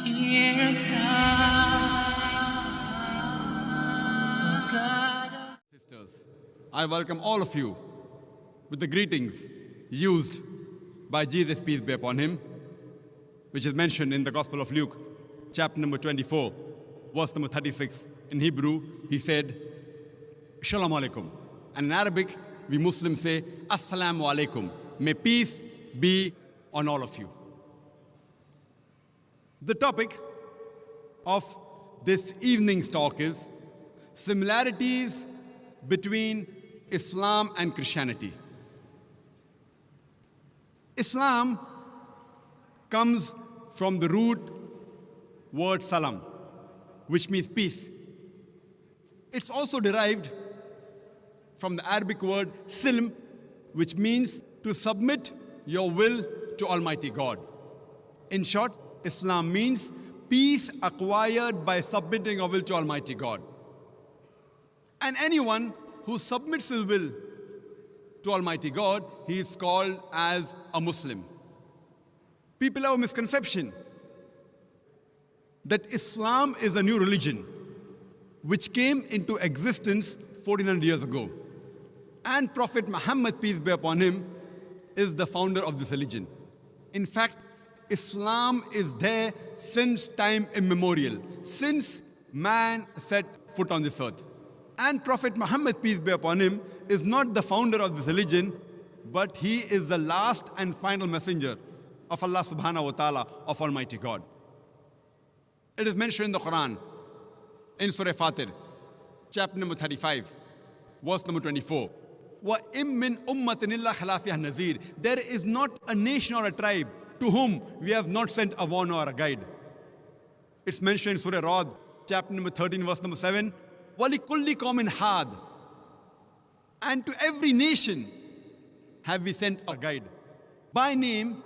Hear God. Sisters, I welcome all of you with the greetings used by Jesus, peace be upon him, which is mentioned in the Gospel of Luke, chapter number 24, verse number 36. In Hebrew, he said, Shalom alaikum. And in Arabic, we Muslims say, Assalamu alaikum. May peace be on all of you. The topic of this evening's talk is similarities between Islam and Christianity. Islam comes from the root word salam, which means peace. It's also derived from the Arabic word silm, which means to submit your will to Almighty God. In short, Islam means peace acquired by submitting your will to Almighty God. And anyone who submits his will to Almighty God, he is called as a Muslim. People have a misconception that Islam is a new religion which came into existence 1400 years ago. And Prophet Muhammad, peace be upon him, is the founder of this religion. In fact, Islam is there since time immemorial, since man set foot on this earth. And Prophet Muhammad, peace be upon him, is not the founder of this religion, but he is the last and final messenger of Allah subhanahu wa ta'ala, of Almighty God. It is mentioned in the Quran, in Surah Fatir, chapter number 35, verse number 24. وَإِم مِّنْ أُمَّةٍ إِلَّا خَلَا فِيهَا النَّذِيرُ. There is not a nation or a tribe to whom we have not sent a warner or a guide. It's mentioned in Surah Ra'd, chapter number 13, verse number 7. وَلِكُلِّ قَوْمٍ هَادٍ. And to every nation have we sent a guide. By name,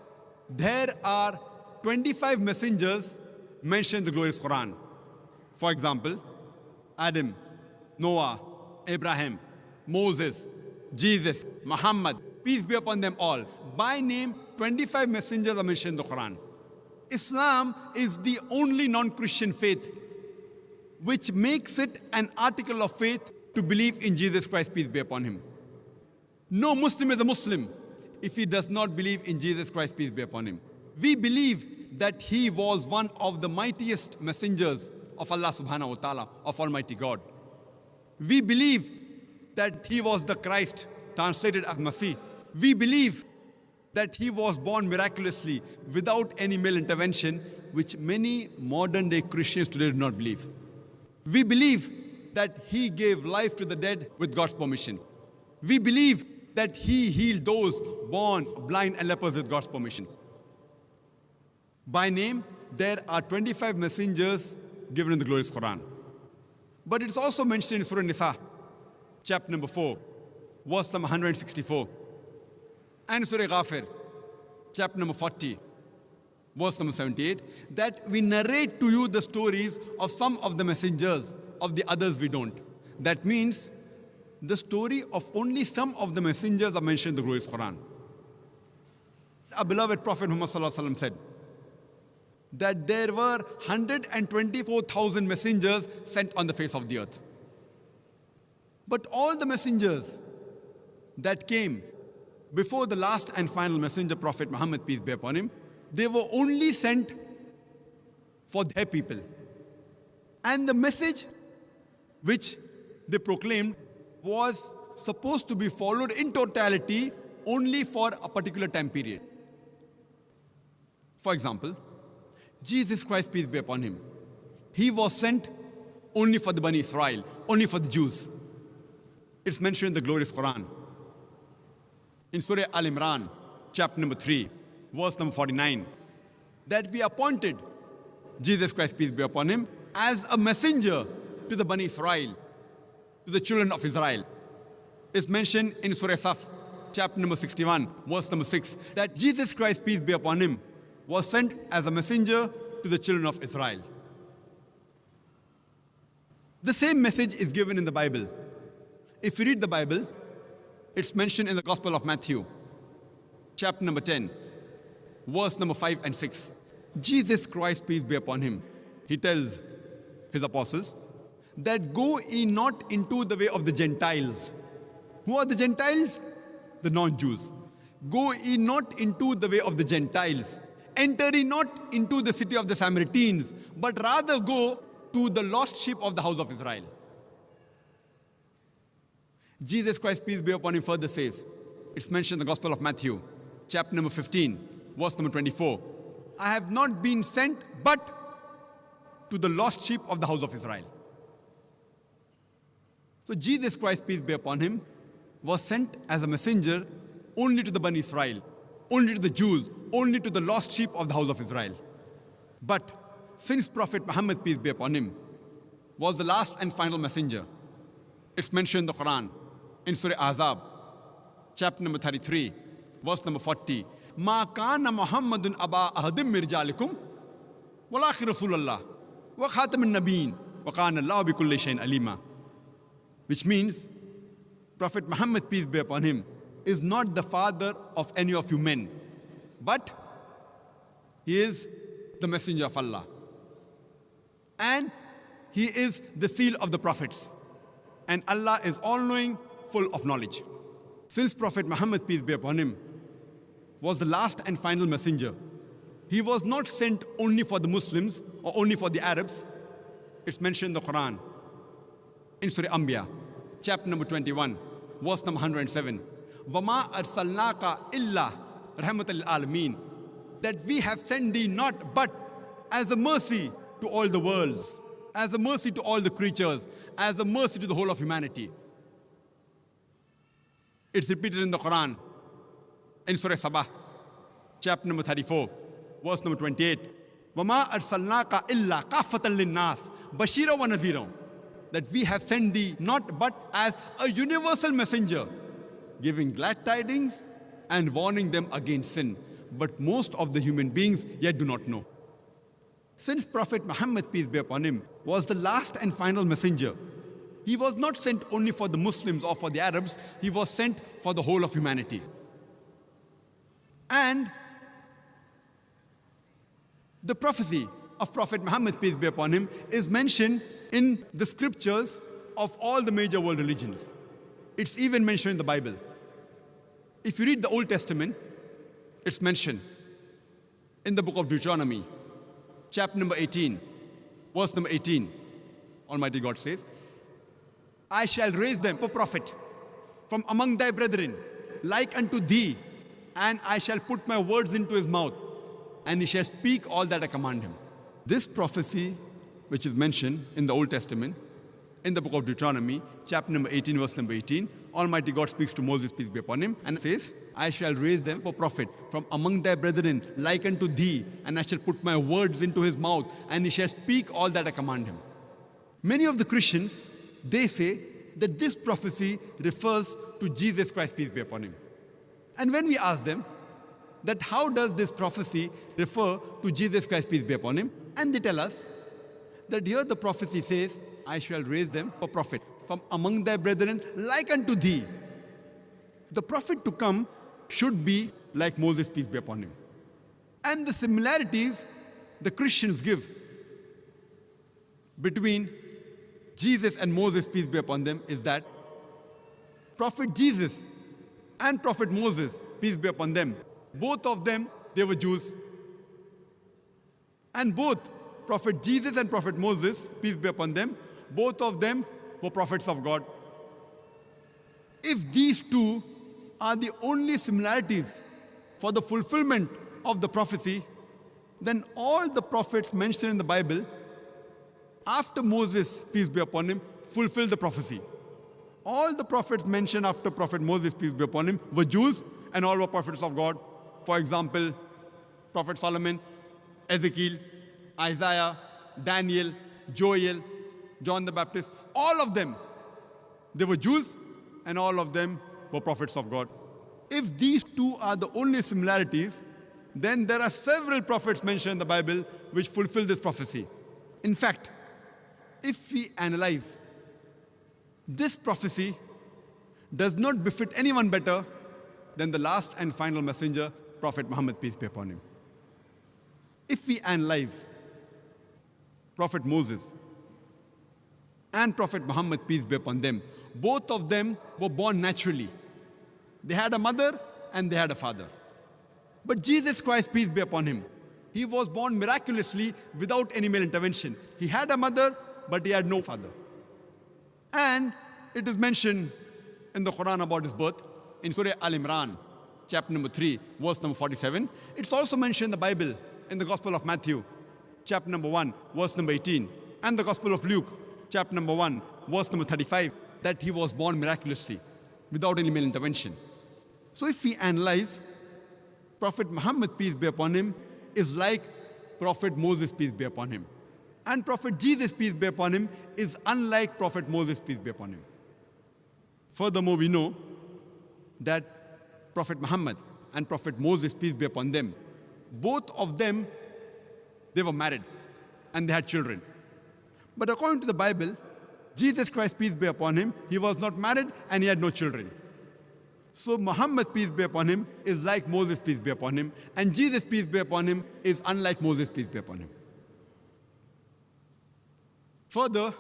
there are 25 messengers mentioned in the glorious Quran. For example, Adam, Noah, Abraham, Moses, Jesus, Muhammad, peace be upon them all. By name, 25 messengers are mentioned in the Quran. Islam is the only non-Christian faith which makes it an article of faith to believe in Jesus Christ, peace be upon him. No Muslim is a Muslim if he does not believe in Jesus Christ, peace be upon him. We believe that he was one of the mightiest messengers of Allah subhanahu wa ta'ala, of Almighty God. We believe that he was the Christ, translated as Masih. We believe that he was born miraculously without any male intervention, which many modern day Christians today do not believe. We believe that he gave life to the dead with God's permission. We believe that he healed those born blind and lepers with God's permission. By name, there are 25 messengers given in the glorious Quran. But it's also mentioned in Surah Nisa, chapter number 4, verse number 164. And Surah Ghafir, chapter number 40, verse number 78, that we narrate to you the stories of some of the messengers, of the others we don't. That means the story of only some of the messengers are mentioned in the glorious Quran. Our beloved Prophet Muhammad sallallahu alaihi wasallam said that there were 124,000 messengers sent on the face of the earth. But all the messengers that came before the last and final messenger, Prophet Muhammad, peace be upon him, they were only sent for their people. And the message which they proclaimed was supposed to be followed in totality only for a particular time period. For example, Jesus Christ, peace be upon him, he was sent only for the Bani Israel, only for the Jews. It's mentioned in the glorious Quran. In Surah Al-Imran, chapter number 3, verse number 49, that we appointed Jesus Christ, peace be upon him, as a messenger to the Bani Israel, to the children of Israel. It's mentioned in Surah Saf, chapter number 61, verse number 6, that Jesus Christ, peace be upon him, was sent as a messenger to the children of Israel. The same message is given in the Bible. If you read the Bible, it's mentioned in the Gospel of Matthew, chapter number 10, verse number 5 and 6, Jesus Christ, peace be upon him, he tells his apostles that go ye not into the way of the Gentiles. Who are the Gentiles? The non-Jews. Go ye not into the way of the Gentiles. Enter ye not into the city of the Samaritans, but rather go to the lost sheep of the house of Israel. Jesus Christ, peace be upon him, further says, it's mentioned in the Gospel of Matthew, chapter number 15, verse number 24. I have not been sent but to the lost sheep of the house of Israel. So Jesus Christ, peace be upon him, was sent as a messenger only to the Bani Israel, only to the Jews, only to the lost sheep of the house of Israel. But since Prophet Muhammad, peace be upon him, was the last and final messenger, it's mentioned in the Quran, in Surah Ahzab, chapter number 33, verse number 40. Ma kana Muhammadun aba ahadim mirjalikum, walakin Rasulullah, wa khatamin nabiyyin, wa kana Allahu bi kulli shay'in alima. Which means, Prophet Muhammad, peace be upon him, is not the father of any of you men, but he is the messenger of Allah. And he is the seal of the prophets. And Allah is all-knowing, full of knowledge. Since Prophet Muhammad, peace be upon him, was the last and final messenger, he was not sent only for the Muslims or only for the Arabs. It's mentioned in the Quran, in Surah Anbiya, chapter number 21, verse number 107. وَمَا أَرْسَلْنَاكَ إِلَّا رَحْمَةً لِلْعَالَمِينَ. That we have sent thee not but as a mercy to all the worlds, as a mercy to all the creatures, as a mercy to the whole of humanity. It's repeated in the Quran, in Surah Sabah, chapter number 34, verse number 28. وَمَا أَرْسَلْنَاكَ إِلَّا كَافَّةً لِلنَّاسِ بَشِيرًا وَنَذِيرًا. That we have sent thee not but as a universal messenger, giving glad tidings and warning them against sin. But most of the human beings yet do not know. Since Prophet Muhammad, peace be upon him, was the last and final messenger, he was not sent only for the Muslims or for the Arabs, he was sent for the whole of humanity. And the prophecy of Prophet Muhammad, peace be upon him, is mentioned in the scriptures of all the major world religions. It's even mentioned in the Bible. If you read the Old Testament, it's mentioned in the book of Deuteronomy, chapter number 18, verse number 18. Almighty God says, I shall raise them a prophet from among thy brethren, like unto thee, and I shall put my words into his mouth, and he shall speak all that I command him. This prophecy, which is mentioned in the Old Testament, in the book of Deuteronomy, chapter number 18, verse number 18, Almighty God speaks to Moses, peace be upon him, and says, I shall raise them a prophet from among thy brethren, like unto thee, and I shall put my words into his mouth, and he shall speak all that I command him. Many of the Christians, they say that this prophecy refers to Jesus Christ, peace be upon him. And when we ask them that how does this prophecy refer to Jesus Christ, peace be upon him, and they tell us that here the prophecy says, I shall raise them a prophet from among thy brethren, like unto thee. The prophet to come should be like Moses, peace be upon him. And the similarities the Christians give between Jesus and Moses, peace be upon them, is that Prophet Jesus and Prophet Moses, peace be upon them, both of them, they were Jews. And both Prophet Jesus and Prophet Moses, peace be upon them, both of them were prophets of God. If these two are the only similarities for the fulfillment of the prophecy, then all the prophets mentioned in the Bible, after Moses, peace be upon him, fulfilled the prophecy. All the prophets mentioned after Prophet Moses, peace be upon him, were Jews and all were prophets of God. For example, Prophet Solomon, Ezekiel, Isaiah, Daniel, Joel, John the Baptist, all of them, they were Jews and all of them were prophets of God. If these two are the only similarities, then there are several prophets mentioned in the Bible which fulfill this prophecy. In fact, if we analyze, this prophecy does not befit anyone better than the last and final messenger, Prophet Muhammad, peace be upon him. If we analyze Prophet Moses and Prophet Muhammad, peace be upon them, both of them were born naturally. They had a mother and they had a father. But Jesus Christ, peace be upon him, he was born miraculously without any male intervention. He had a mother, but he had no father. And it is mentioned in the Quran about his birth in Surah Al-Imran, chapter number 3, verse number 47. It's also mentioned in the Bible, in the Gospel of Matthew, chapter number 1, verse number 18, and the Gospel of Luke, chapter number 1, verse number 35, that he was born miraculously without any male intervention. So if we analyze, Prophet Muhammad, peace be upon him, is like Prophet Moses, peace be upon him. And Prophet Jesus, peace be upon him, is unlike Prophet Moses, peace be upon him. Furthermore, we know that Prophet Muhammad and Prophet Moses, peace be upon them, both of them, they were married and they had children. But according to the Bible, Jesus Christ, peace be upon him, he was not married and he had no children. So Muhammad, peace be upon him, is like Moses, peace be upon him, and Jesus, peace be upon him, is unlike Moses, peace be upon him. Further,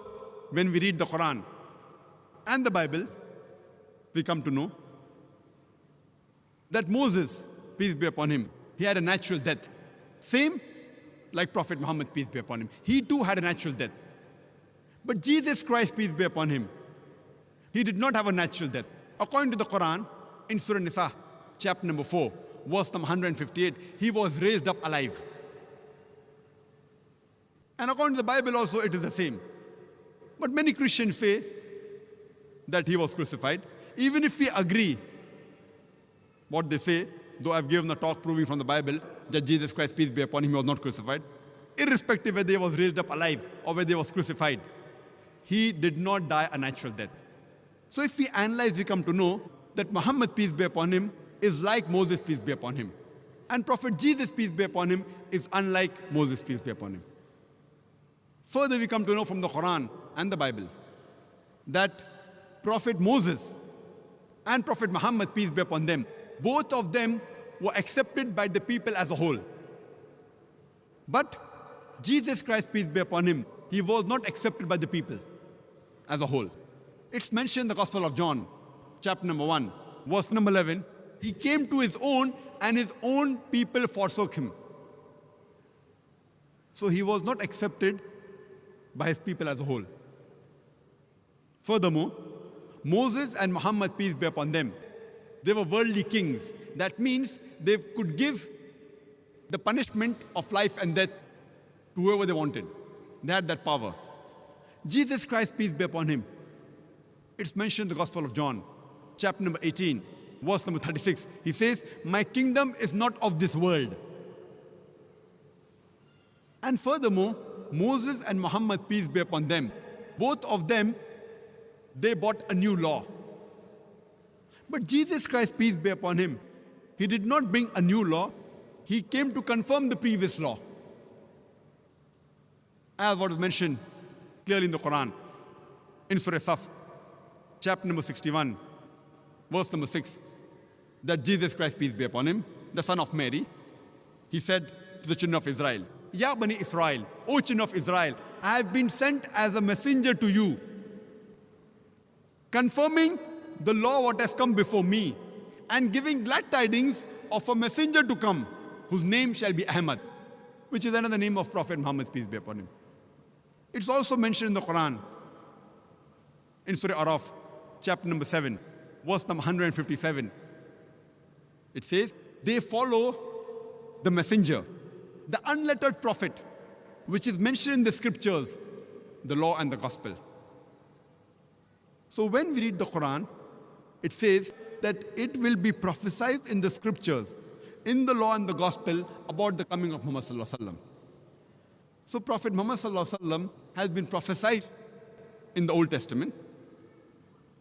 when we read the Quran and the Bible, we come to know that Moses, peace be upon him, he had a natural death. Same like Prophet Muhammad, peace be upon him. He too had a natural death. But Jesus Christ, peace be upon him, he did not have a natural death. According to the Quran, in Surah Nisa, chapter number 4, verse number 158, he was raised up alive. And according to the Bible also, it is the same. But many Christians say that he was crucified. Even if we agree what they say, though I've given a talk proving from the Bible that Jesus Christ, peace be upon him, he was not crucified, irrespective whether he was raised up alive or whether he was crucified, he did not die a natural death. So if we analyze, we come to know that Muhammad, peace be upon him, is like Moses, peace be upon him. And Prophet Jesus, peace be upon him, is unlike Moses, peace be upon him. Further, we come to know from the Quran and the Bible that Prophet Moses and Prophet Muhammad, peace be upon them, both of them were accepted by the people as a whole. But Jesus Christ, peace be upon him, he was not accepted by the people as a whole. It's mentioned in the Gospel of John, chapter number 1, verse number 11. He came to his own and his own people forsook him. So he was not accepted by his people as a whole. Furthermore, Moses and Muhammad, peace be upon them, they were worldly kings. That means they could give the punishment of life and death to whoever they wanted. They had that power. Jesus Christ, peace be upon him, it's mentioned in the Gospel of John, chapter number 18, verse number 36. He says, "My kingdom is not of this world." And furthermore, Moses and Muhammad, peace be upon them, both of them, they brought a new law. But Jesus Christ, peace be upon him, he did not bring a new law. He came to confirm the previous law, as what is mentioned clearly in the Quran, in Surah Saf, chapter number 61, verse number 6, that Jesus Christ, peace be upon him, the son of Mary, he said to the children of Israel, "Ya Bani Israel, O children of Israel, I have been sent as a messenger to you, confirming the law what has come before me, and giving glad tidings of a messenger to come, whose name shall be Ahmad," which is another name of Prophet Muhammad, peace be upon him. It's also mentioned in the Quran, in Surah Araf, chapter number 7, verse number 157. It says, "They follow the messenger, the unlettered prophet, which is mentioned in the scriptures, the law and the gospel." So when we read the Quran, it says that it will be prophesied in the scriptures, in the law and the gospel, about the coming of Muhammad sallallahu alaihi wasallam. So Prophet Muhammad sallallahu alaihi wasallam has been prophesied in the Old Testament,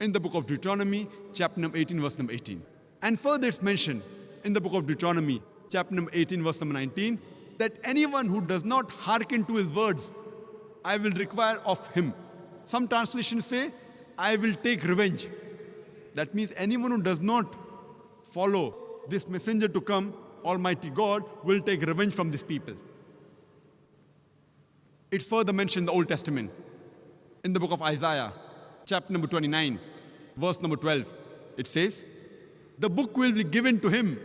in the book of Deuteronomy, chapter number 18, verse number 18. And further it's mentioned in the book of Deuteronomy, chapter number 18, verse number 19, that anyone who does not hearken to his words, I will require of him. Some translations say, I will take revenge. That means anyone who does not follow this messenger to come, Almighty God will take revenge from these people. It's further mentioned in the Old Testament, in the book of Isaiah, chapter number 29, verse number 12. It says, the book will be given to him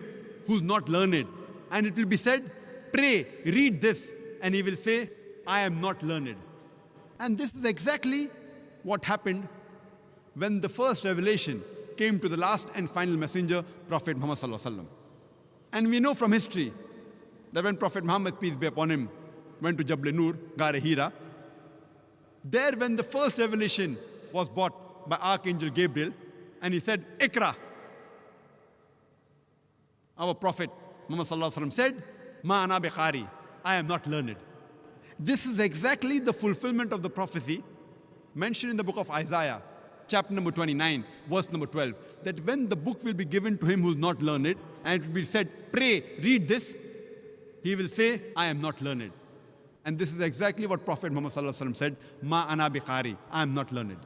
who's not learned, and it will be said, pray, read this, and he will say, I am not learned. And this is exactly what happened when the first revelation came to the last and final messenger, Prophet Muhammad Sallallahu Alaihi Wasallam. And we know from history that when Prophet Muhammad, peace be upon him, went to Jabal Nur, Ghar Hira, there when the first revelation was brought by Archangel Gabriel, and he said, Ikra. Our Prophet Muhammad Sallallahu Alaihi Wasallam said, Ma ana biqari, I am not learned. This is exactly the fulfillment of the prophecy mentioned in the book of Isaiah, chapter number 29, verse number 12, that when the book will be given to him who is not learned, and it will be said, pray, read this, he will say, I am not learned. And this is exactly what Prophet Muhammad Sallallahu Alaihi Wasallam said, Ma ana biqari, I am not learned.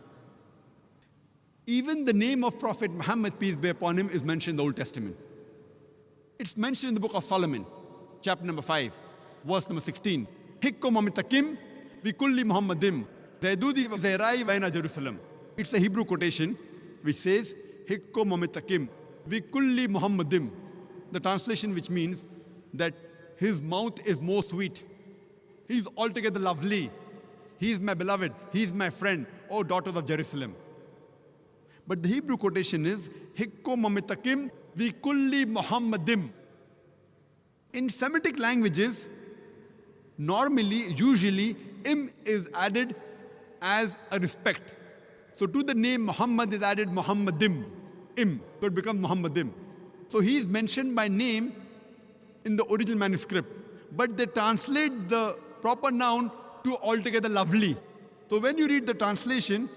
Even the name of Prophet Muhammad, peace be upon him, is mentioned in the Old Testament. It's mentioned in the book of Solomon, chapter number 5, verse number 16. Hikko mamitakim vikulli Muhammadim zaydudi zairai vaina Jerusalem. It's a Hebrew quotation which says, Hikko mamitakim vikulli Muhammadim. The translation which means that his mouth is more sweet. He's altogether lovely. He's my beloved. He's my friend, O daughters of Jerusalem. But the Hebrew quotation is, Hikko mamitakim vikulli Muhammadim. In Semitic languages, normally, usually, im is added as a respect. So to the name Muhammad is added Muhammadim, im, so it becomes Muhammadim. So he is mentioned by name in the original manuscript, but they translate the proper noun to altogether lovely. So when you read the translation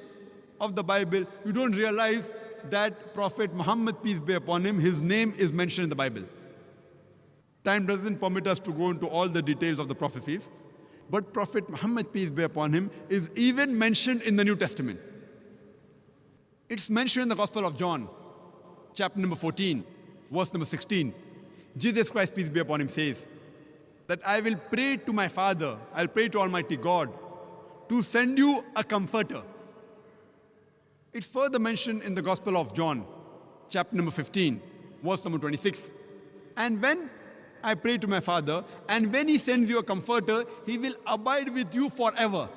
of the Bible, you don't realize that Prophet Muhammad, peace be upon him, his name is mentioned in the Bible. Time doesn't permit us to go into all the details of the prophecies, but Prophet Muhammad, peace be upon him, is even mentioned in the New Testament. It's mentioned in the Gospel of John, chapter number 14, verse number 16. Jesus Christ, peace be upon him, says that I will pray to my Father, I'll pray to Almighty God to send you a comforter. It's further mentioned in the Gospel of John, chapter number 15, verse number 26. And when I pray to my Father, and when he sends you a comforter, he will abide with you forever.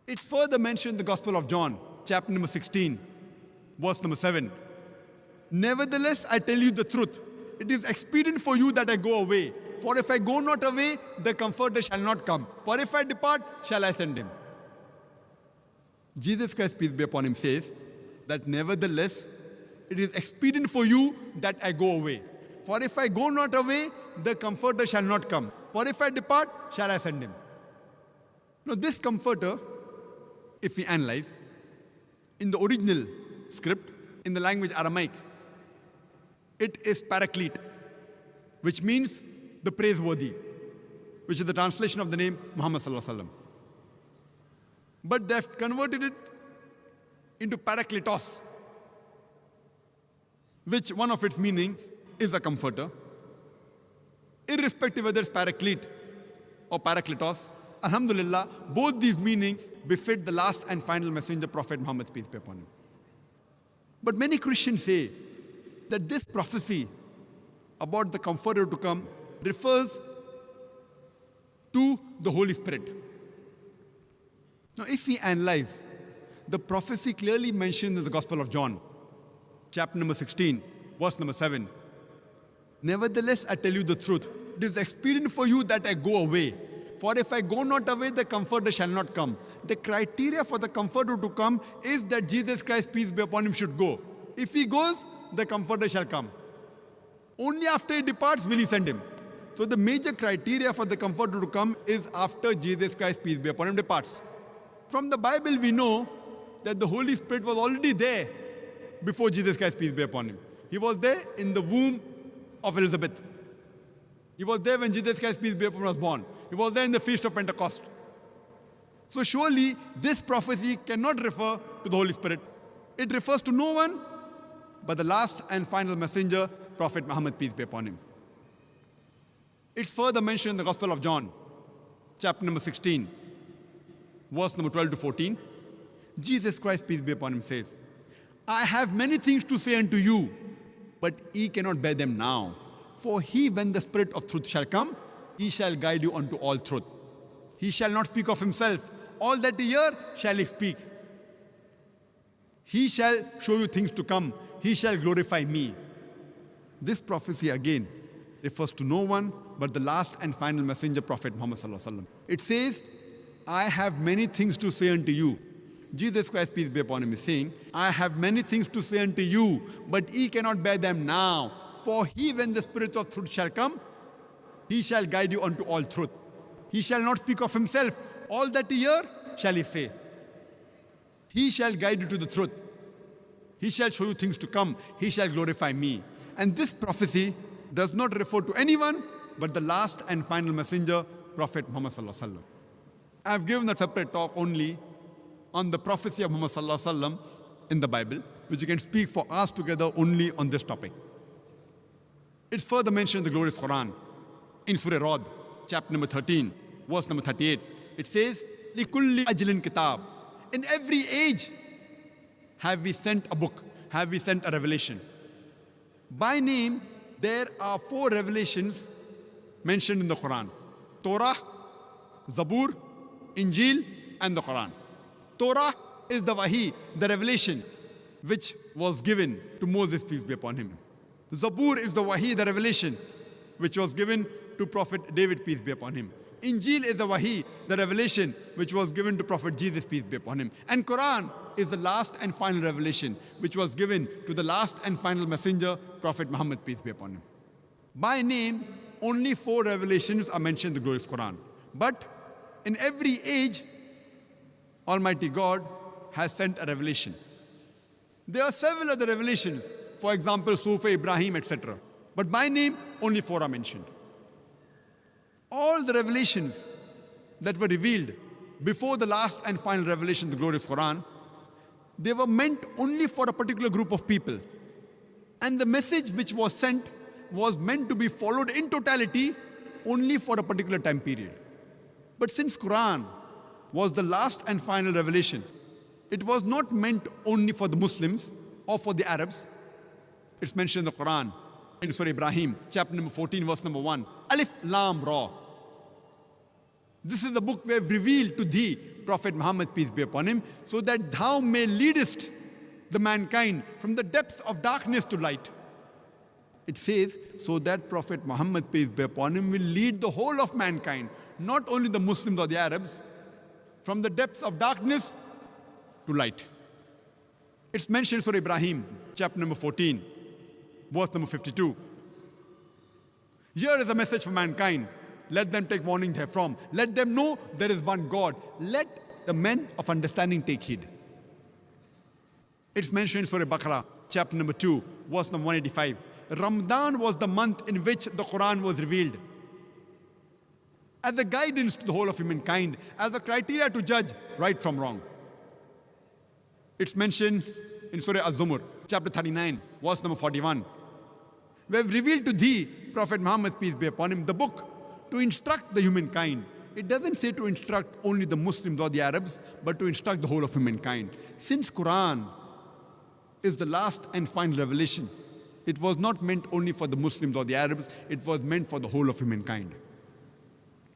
It's further mentioned in the Gospel of John, chapter number 16, verse number 7. Nevertheless, I tell you the truth. It is expedient for you that I go away. For if I go not away, the comforter shall not come. For if I depart, shall I send him. Jesus Christ, peace be upon him, says that nevertheless, it is expedient for you that I go away. For if I go not away, the comforter shall not come. For if I depart, shall I send him. Now this comforter, if we analyze, in the original script, in the language Aramaic, it is paraclete, which means the praiseworthy, which is the translation of the name Muhammad Sallallahu Alaihi Wasallam. But they have converted it into parakletos, which one of its meanings is a comforter. Irrespective whether it's paraclete or parakletos, alhamdulillah, both these meanings befit the last and final messenger, Prophet Muhammad, peace be upon him. But many Christians say that this prophecy about the comforter to come refers to the Holy Spirit. Now, if we analyze, the prophecy clearly mentioned in the Gospel of John, chapter number 16, verse number 7. Nevertheless, I tell you the truth. It is expedient for you that I go away. For if I go not away, the comforter shall not come. The criteria for the comforter to come is that Jesus Christ, peace be upon him, should go. If he goes, the comforter shall come. Only after he departs will he send him. So the major criteria for the comforter to come is after Jesus Christ, peace be upon him, departs. From the Bible, we know that the Holy Spirit was already there before Jesus Christ, peace be upon him. He was there in the womb of Elizabeth. He was there when Jesus Christ, peace be upon him, was born. He was there in the Feast of Pentecost. So surely this prophecy cannot refer to the Holy Spirit. It refers to no one but the last and final messenger, Prophet Muhammad, peace be upon him. It's further mentioned in the Gospel of John, chapter number 16, verse number 12 to 14, Jesus Christ, peace be upon him, says, I have many things to say unto you, but ye cannot bear them now. For he, when the Spirit of truth shall come, he shall guide you unto all truth. He shall not speak of himself. All that he hear shall he speak. He shall show you things to come. He shall glorify me. This prophecy again refers to no one but the last and final messenger, Prophet Muhammad sallallahu alaihi wasallam. It says, I have many things to say unto you. Jesus Christ, peace be upon him, is saying, I have many things to say unto you, but ye cannot bear them now. For he, when the Spirit of truth shall come, he shall guide you unto all truth. He shall not speak of himself. All that he hear shall he say. He shall guide you to the truth. He shall show you things to come. He shall glorify me. And this prophecy does not refer to anyone but the last and final messenger, Prophet Muhammad sallallahu alaihi wasallam. I have given a separate talk only on the prophecy of Muhammad sallallahu alaihi wasallam in the Bible, which you can speak for us together only on this topic. It's further mentioned in the glorious Quran, in Surah Ra'd, chapter number 13, verse number 38. It says, لِكُلِّ أَجْلٍ kitab. In every age have we sent a book, have we sent a revelation. By name, there are 4 revelations mentioned in the Quran: Torah, Zabur, Injil, and the Quran. Torah is the Wahi, the revelation, which was given to Moses, peace be upon him. Zabur is the Wahi, the revelation, which was given to Prophet David, peace be upon him. Injil is the Wahi, the revelation, which was given to Prophet Jesus, peace be upon him. And Quran is the last and final revelation, which was given to the last and final messenger, Prophet Muhammad, peace be upon him. By name, only 4 revelations are mentioned in the glorious Quran. But in every age, Almighty God has sent a revelation. There are several other revelations, for example, Sufa, Ibrahim, etc. But by name, only 4 are mentioned. All the revelations that were revealed before the last and final revelation in the glorious Quran, they were meant only for a particular group of people. And the message which was sent was meant to be followed in totality only for a particular time period. But since Quran was the last and final revelation, it was not meant only for the Muslims or for the Arabs. It's mentioned in the Quran, in Surah Ibrahim, chapter number 14, verse number 1. Alif Lam Ra. This is the book we have revealed to thee, Prophet Muhammad, peace be upon him, so that thou may leadest the mankind from the depths of darkness to light. It says, so that Prophet Muhammad, peace be upon him, will lead the whole of mankind, not only the Muslims or the Arabs, from the depths of darkness to light. It's mentioned in Surah Ibrahim, chapter number 14, verse number 52. Here is a message for mankind. Let them take warning therefrom. Let them know there is one God. Let the men of understanding take heed. It's mentioned in Surah Baqarah, chapter number 2, verse number 185. Ramadan was the month in which the Quran was revealed, as a guidance to the whole of humankind, as a criteria to judge right from wrong. It's mentioned in Surah Az-Zumar, chapter 39, verse number 41. We have revealed to thee, Prophet Muhammad, peace be upon him, the book to instruct the humankind. It doesn't say to instruct only the Muslims or the Arabs, but to instruct the whole of humankind. Since Quran is the last and final revelation, it was not meant only for the Muslims or the Arabs, it was meant for the whole of humankind.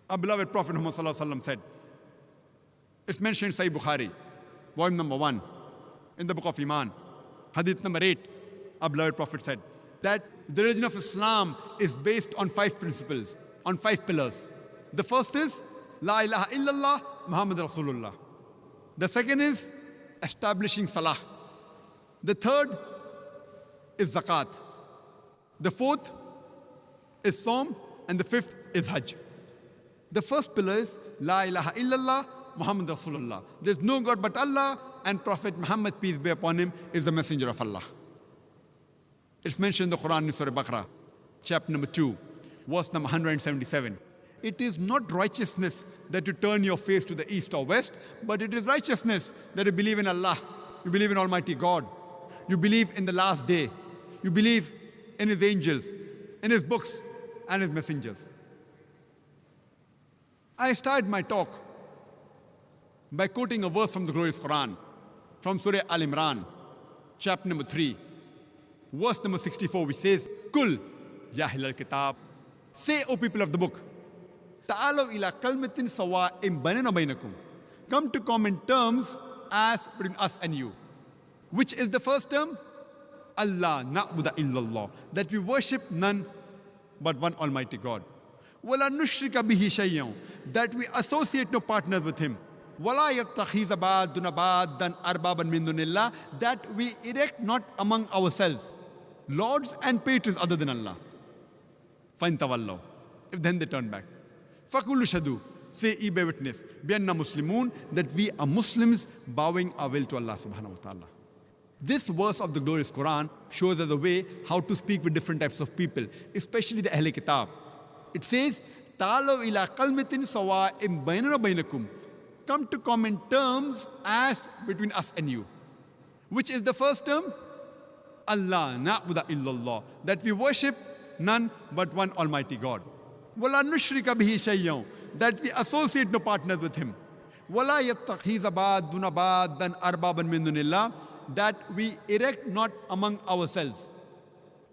Our beloved Prophet Muhammad sallallahu alaihi wasallam said, it's mentioned in Sahih Bukhari, volume number 1, in the book of Iman, hadith number 8, our beloved Prophet said that the religion of Islam is based on 5 principles, on 5 pillars. The first is La ilaha illallah Muhammad Rasulullah. The second is establishing Salah. The third is Zakat. The fourth is Saum, and the fifth is Hajj. The first pillar is La ilaha illallah Muhammad Rasulullah. There's no God but Allah, and Prophet Muhammad, peace be upon him, is the messenger of Allah. It's mentioned in the Quran in Surah Baqarah, chapter number 2, verse number 177. It is not righteousness that you turn your face to the east or west, but it is righteousness that you believe in Allah, you believe in Almighty God, you believe in the last day, you believe in His angels, in His books and His messengers. I started my talk by quoting a verse from the glorious Quran, from Surah Al-Imran, chapter number 3, verse number 64, which says, Kul, ya ahlal kitab, say, O people of the book, ta'alaw ila kalmatin sawa'im bainana bainakum, come to common terms as between us and you. Which is the first term? Allah na'budu illallah, that we worship none but one Almighty God. Wala nushrika bihi shay'an, that we associate no partners with Him. Wala yattakhiza ba'duna ba'dan arbaban min dunillah, that we erect not among ourselves lords and patrons other than Allah. Fain tawallaw, if then they turn back. Fakulu shadu, say ye bear witness, bi anna muslimun, that we are Muslims bowing our will to Allah subhanahu wa ta'ala. This verse of the glorious Quran shows us the way how to speak with different types of people, especially the Ahl Kitab. It says, Ta'alaw ila kalmatin sawa'im bainana bainakum, come to common terms as between us and you. Which is the first term? Allah na'budu illallah, that we worship none but one Almighty God. Wala nushrika bihi shay'an, that we associate no partners with Him. Wala yattakhiza ba'duna ba'dan arbaban min dunillah, that we erect not among ourselves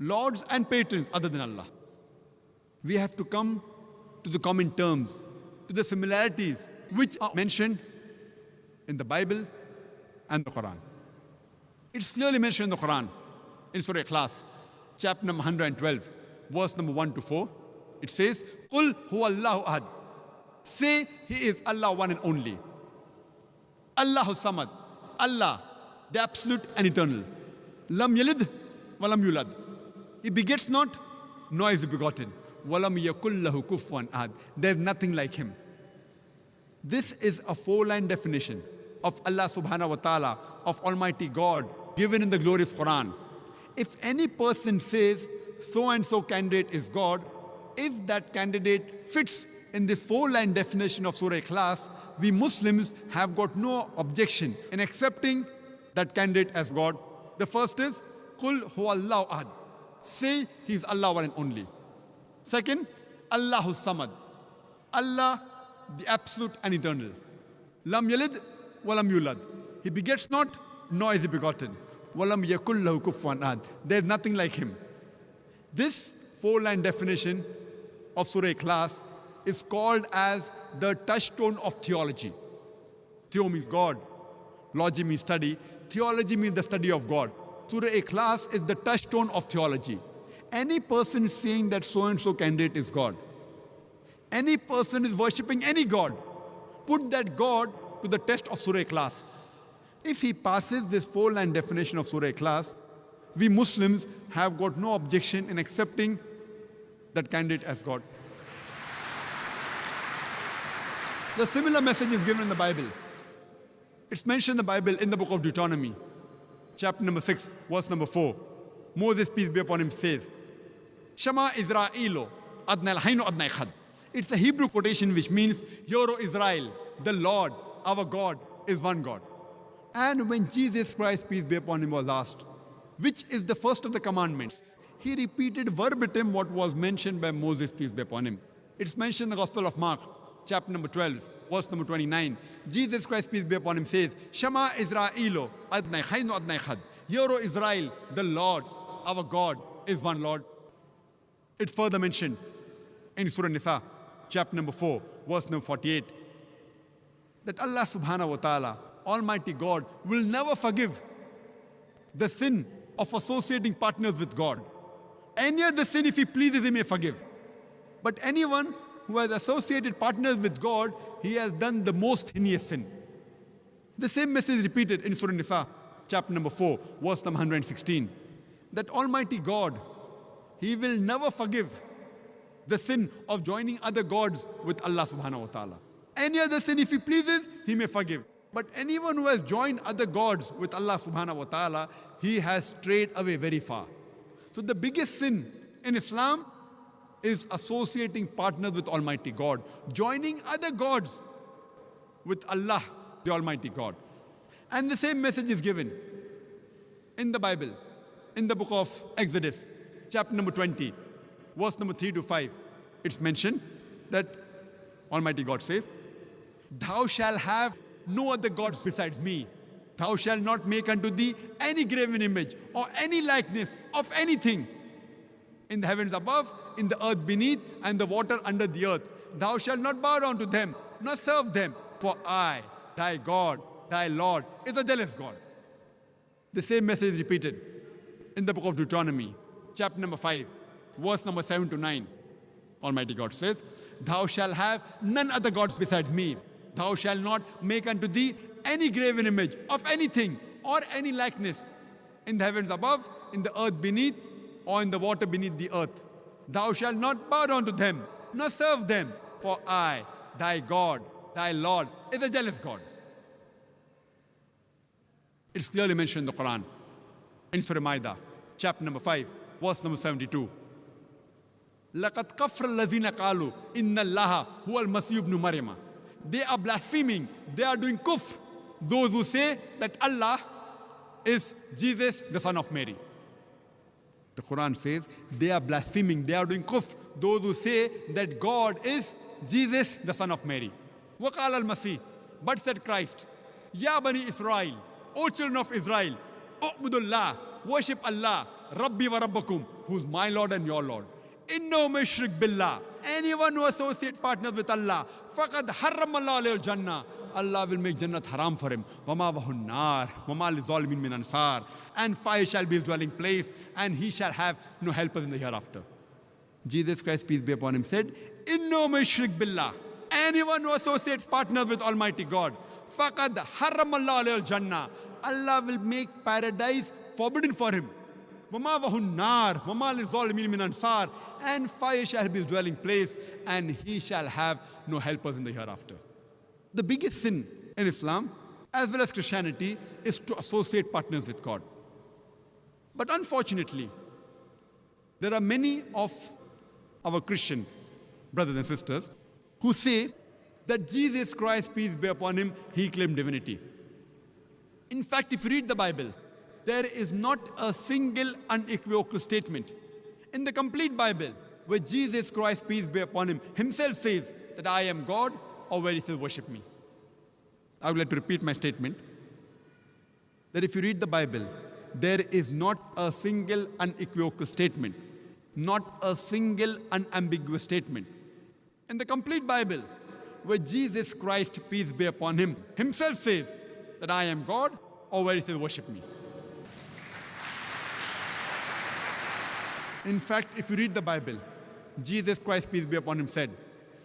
lords and patrons other than Allah. We have to come to the common terms, to the similarities which are mentioned in the Bible and the Quran. It's clearly mentioned in the Quran, in Surah Ikhlas, chapter number 112, verse number 1 to 4. It says, Qul huwa Allahu ahad. Say, He is Allah one and only. Allahu samad. Allah, the absolute and eternal. Lam yalid walam yulad. He begets not, nor is He begotten. Walam yakul lahu kufuwan ahad. There is nothing like Him. This is a 4-line definition of Allah subhanahu wa ta'ala, of Almighty God, given in the glorious Quran. If any person says, so and so candidate is God, if that candidate fits in this 4-line definition of Surah Ikhlas, we Muslims have got no objection in accepting that candidate as God. The first is, Qul huwa Allahu ahad. Say He is Allah one and only. Second, Allahu samad. Allah, the absolute and eternal. Lam yalid walam yulad. He begets not, nor is He begotten. Walam yakul lahu kufuwan ahad. There is nothing like Him. This 4-line definition of Surah Ikhlas is called as the touchstone of theology. Theo means God. Logy means study. Theology means the study of God. Surah Ikhlas is the touchstone of theology. Any person saying that so-and-so candidate is God, any person is worshipping any God, put that God to the test of Surah Ikhlas. If he passes this 4-line definition of Surah Ikhlas, we Muslims have got no objection in accepting that candidate as God. The similar message is given in the Bible. It's mentioned in the Bible in the book of Deuteronomy, chapter number 6, verse number 4. Moses, peace be upon him, says, Shama Israelo, Adnai Hainu Adnai Khad. It's a Hebrew quotation which means, Hear, O Israel, the Lord, our God, is one God. And when Jesus Christ, peace be upon him, was asked, which is the first of the commandments, he repeated verbatim what was mentioned by Moses, peace be upon him. It's mentioned in the Gospel of Mark, chapter number 12, verse number 29. Jesus Christ, peace be upon him, says, Shama Israelo, Adnai Hainu Adnai Khad. Hear, O Israel, the Lord, our God, is one Lord. It's further mentioned in Surah Nisa, chapter number 4, verse number 48, that Allah subhanahu wa ta'ala, Almighty God, will never forgive the sin of associating partners with God. Any other sin, if He pleases, He may forgive. But anyone who has associated partners with God, he has done the most heinous sin. The same message is repeated in Surah Nisa, chapter number 4, verse number 116, that Almighty God, He will never forgive the sin of joining other gods with Allah subhanahu wa ta'ala. Any other sin, if He pleases, He may forgive. But anyone who has joined other gods with Allah subhanahu wa ta'ala, he has strayed away very far. So the biggest sin in Islam is associating partners with Almighty God, joining other gods with Allah, the Almighty God. And the same message is given in the Bible, in the book of Exodus, chapter number 20, verse number 3 to 5. It's mentioned that Almighty God says, thou shalt have no other gods besides me. Thou shalt not make unto thee any graven image or any likeness of anything in the heavens above, in the earth beneath, and the water under the earth. Thou shalt not bow down to them, nor serve them. For I, thy God, thy Lord, is a jealous God. The same message is repeated in the book of Deuteronomy, chapter number 5, verse number 7 to 9. Almighty God says, thou shalt have none other gods besides me. Thou shalt not make unto thee any graven image of anything or any likeness in the heavens above, in the earth beneath, or in the water beneath the earth. Thou shalt not bow down to them, nor serve them. For I, thy God, thy Lord, is a jealous God. It's clearly mentioned in the Quran, in Surah Ma'idah, chapter number 5, verse number 72. لَقَدْ كَفْرَ الَّذِينَ قَالُوا إِنَّ اللَّهَ هُوَ الْمَسِيحُ ابْنُ مَرْيَمَ. They are blaspheming, they are doing kufr, those who say that Allah is Jesus, the son of Mary. The Quran says they are blaspheming, they are doing kufr, those who say that God is Jesus, the son of Mary. وَقَالَ الْمَسِيحُ, but said Christ, Ya Bani Israel, O children of Israel, U'budullah, worship Allah, Rabbi wa Rabbakum, who's my Lord and your Lord. Inno mushrik billah, anyone who associates partners with Allah, faqad harram Allah alayhi al-jannah, Allah will make Jannat haram for him. Wama wahun nar, wama li zalimin min ansar, and fire shall be his dwelling place, and he shall have no helpers in the hereafter. Jesus Christ, peace be upon him, said, Inno mushrik billah, anyone who associates partners with Almighty God, faqad harram Allah alayhi al-jannah, Allah will make paradise forbidden for him. وَمَا وَهُ النَّارِ وَمَا لِلظَّالِمِينَ مِنْ أَنصَارٍ, and fire shall be his dwelling place, and he shall have no helpers in the hereafter. The biggest sin in Islam, as well as Christianity, is to associate partners with God. But unfortunately, there are many of our Christian brothers and sisters who say that Jesus Christ, peace be upon him, he claimed divinity. In fact, if you read the Bible, there is not a single unequivocal statement in the complete Bible where Jesus Christ, peace be upon him, himself says that I am God, or where he says worship me. I would like to repeat my statement that if you read the Bible, there is not a single unequivocal statement, not a single unambiguous statement in the complete Bible where Jesus Christ, peace be upon him, himself says that I am God, or where he says worship me. In fact, if you read the Bible, Jesus Christ, peace be upon him, said,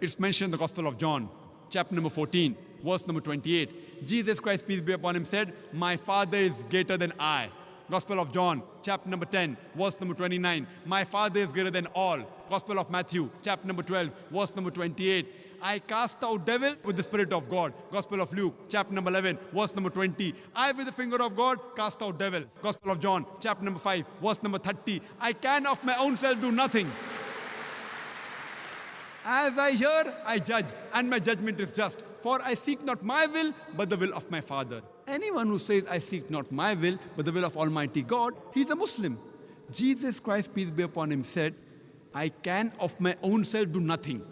it's mentioned in the Gospel of John, chapter number 14, verse number 28. Jesus Christ, peace be upon him, said, my Father is greater than I. Gospel of John, chapter number 10, verse number 29. My Father is greater than all. Gospel of Matthew, chapter number 12, verse number 28. I cast out devils with the Spirit of God. Gospel of Luke, chapter number 11, verse number 20. I, with the finger of God, cast out devils. Gospel of John, chapter number 5, verse number 30. I can of my own self do nothing. As I hear, I judge, and my judgment is just. For I seek not my will, but the will of my Father. Anyone who says, I seek not my will, but the will of Almighty God, he is a Muslim. Jesus Christ, peace be upon him, said, I can of my own self do nothing.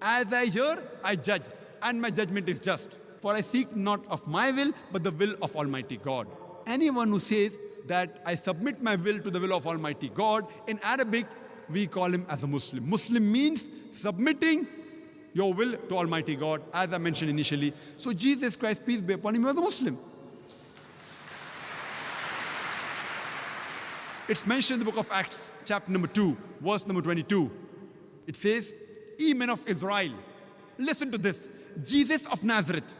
As I hear, I judge, and my judgment is just. For I seek not of my will, but the will of Almighty God. Anyone who says that I submit my will to the will of Almighty God, in Arabic, we call him as a Muslim. Muslim means submitting your will to Almighty God, as I mentioned initially. So Jesus Christ, peace be upon him, was a Muslim. It's mentioned in the book of Acts, chapter number 2, verse number 22. It says, Ye men of Israel, listen to this. Jesus of Nazareth,